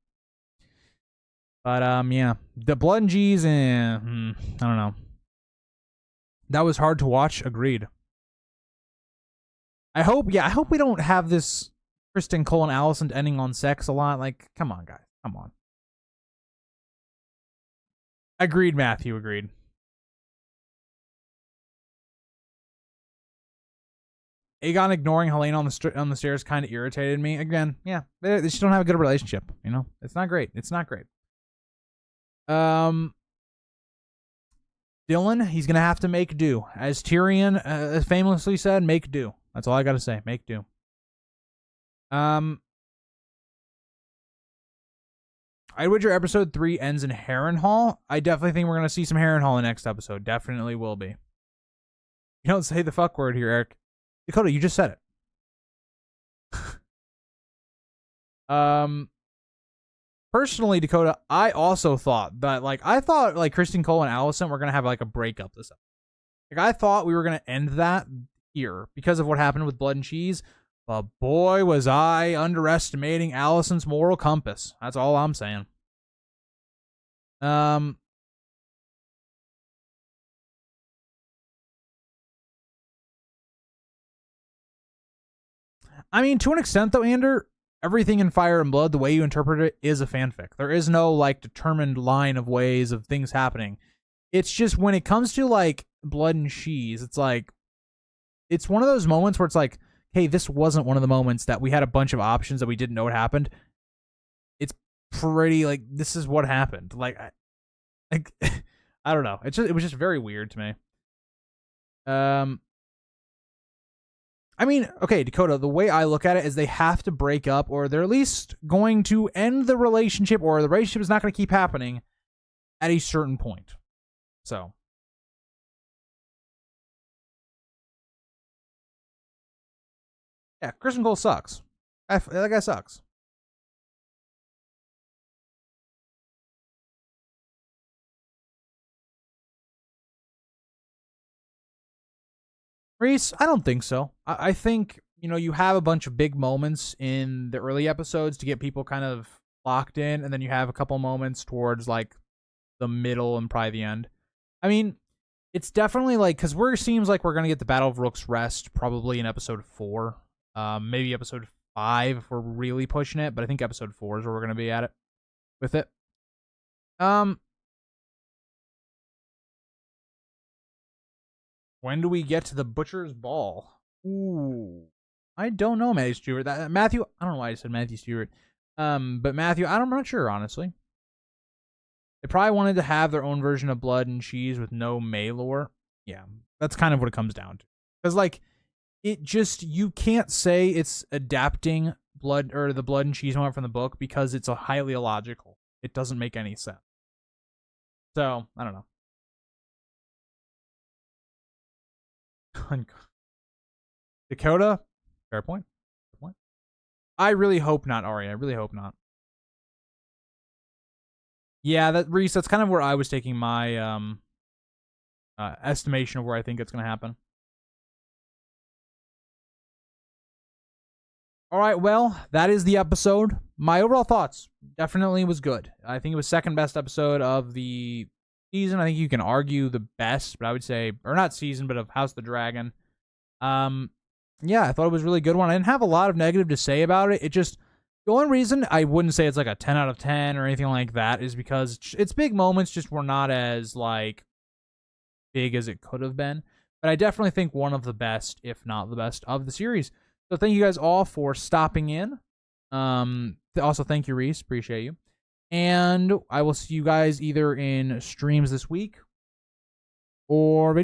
But yeah, the Blood and Cheese, I don't know. That was hard to watch. Agreed. I hope we don't have this Criston Cole and Alicent ending on sex a lot. Like, come on, guys, come on. Agreed, Matthew. Agreed. Aegon ignoring Helena on the stairs kind of irritated me. Again, yeah, they just don't have a good relationship. You know, it's not great. It's not great. Dylan, he's gonna have to make do, as Tyrion famously said. Make do. That's all I gotta say. Make do. I'd wager episode 3 ends in Harrenhal. I definitely think we're gonna see some Harrenhal in the next episode. Definitely will be. You don't say the fuck word here, Eric. Dakota, you just said it. Personally, Dakota, I also thought that, Criston Cole and Alicent were gonna have like a breakup this episode. Like, I thought we were gonna end that here because of what happened with Blood and Cheese. But boy, was I underestimating Alicent's moral compass. That's all I'm saying. I mean, to an extent, though, Ander, everything in Fire and Blood, the way you interpret it, is a fanfic. There is no, like, determined line of ways of things happening. It's just when it comes to, like, Blood and Cheese, it's like, it's one of those moments where it's like, hey, this wasn't one of the moments that we had a bunch of options that we didn't know what happened. It's pretty, like, this is what happened. Like, I don't know. It was just very weird to me. I mean, okay, Dakota, the way I look at it is they have to break up, or they're at least going to end the relationship, or the relationship is not going to keep happening at a certain point. So. Yeah, Criston Cole sucks. That guy sucks. Reese, I don't think so. I think, you have a bunch of big moments in the early episodes to get people kind of locked in, and then you have a couple moments towards, like, the middle and probably the end. I mean, it's definitely, like, because seems like we're going to get the Battle of Rook's Rest probably in episode 4. Maybe episode 5 if we're really pushing it, but I think episode 4 is where we're going to be at it with it. When do we get to the Butcher's Ball? Ooh, I don't know, Matthew Stewart. Matthew, I don't know why I said Matthew Stewart. But Matthew, I'm not sure, honestly. They probably wanted to have their own version of Blood and Cheese with no Maelor. Yeah, that's kind of what it comes down to. Because, like, you can't say it's adapting the Blood and Cheese moment from the book because it's a highly illogical. It doesn't make any sense. So, I don't know. Dakota, fair point. I really hope not, Ari. I really hope not. Yeah, Reese, that's kind of where I was taking my estimation of where I think it's going to happen. All right, well, that is the episode. My overall thoughts definitely was good. I think it was second best episode of the season. I think you can argue the best, but I would say, or not season, but of House of the Dragon. Yeah, I thought it was a really good one. I didn't have a lot of negative to say about it. The only reason I wouldn't say it's like a 10 out of 10 or anything like that is because its big moments just were not as, like, big as it could have been. But I definitely think one of the best, if not the best, of the series. So thank you guys all for stopping in. Also, thank you, Reese. Appreciate you. And I will see you guys either in streams this week or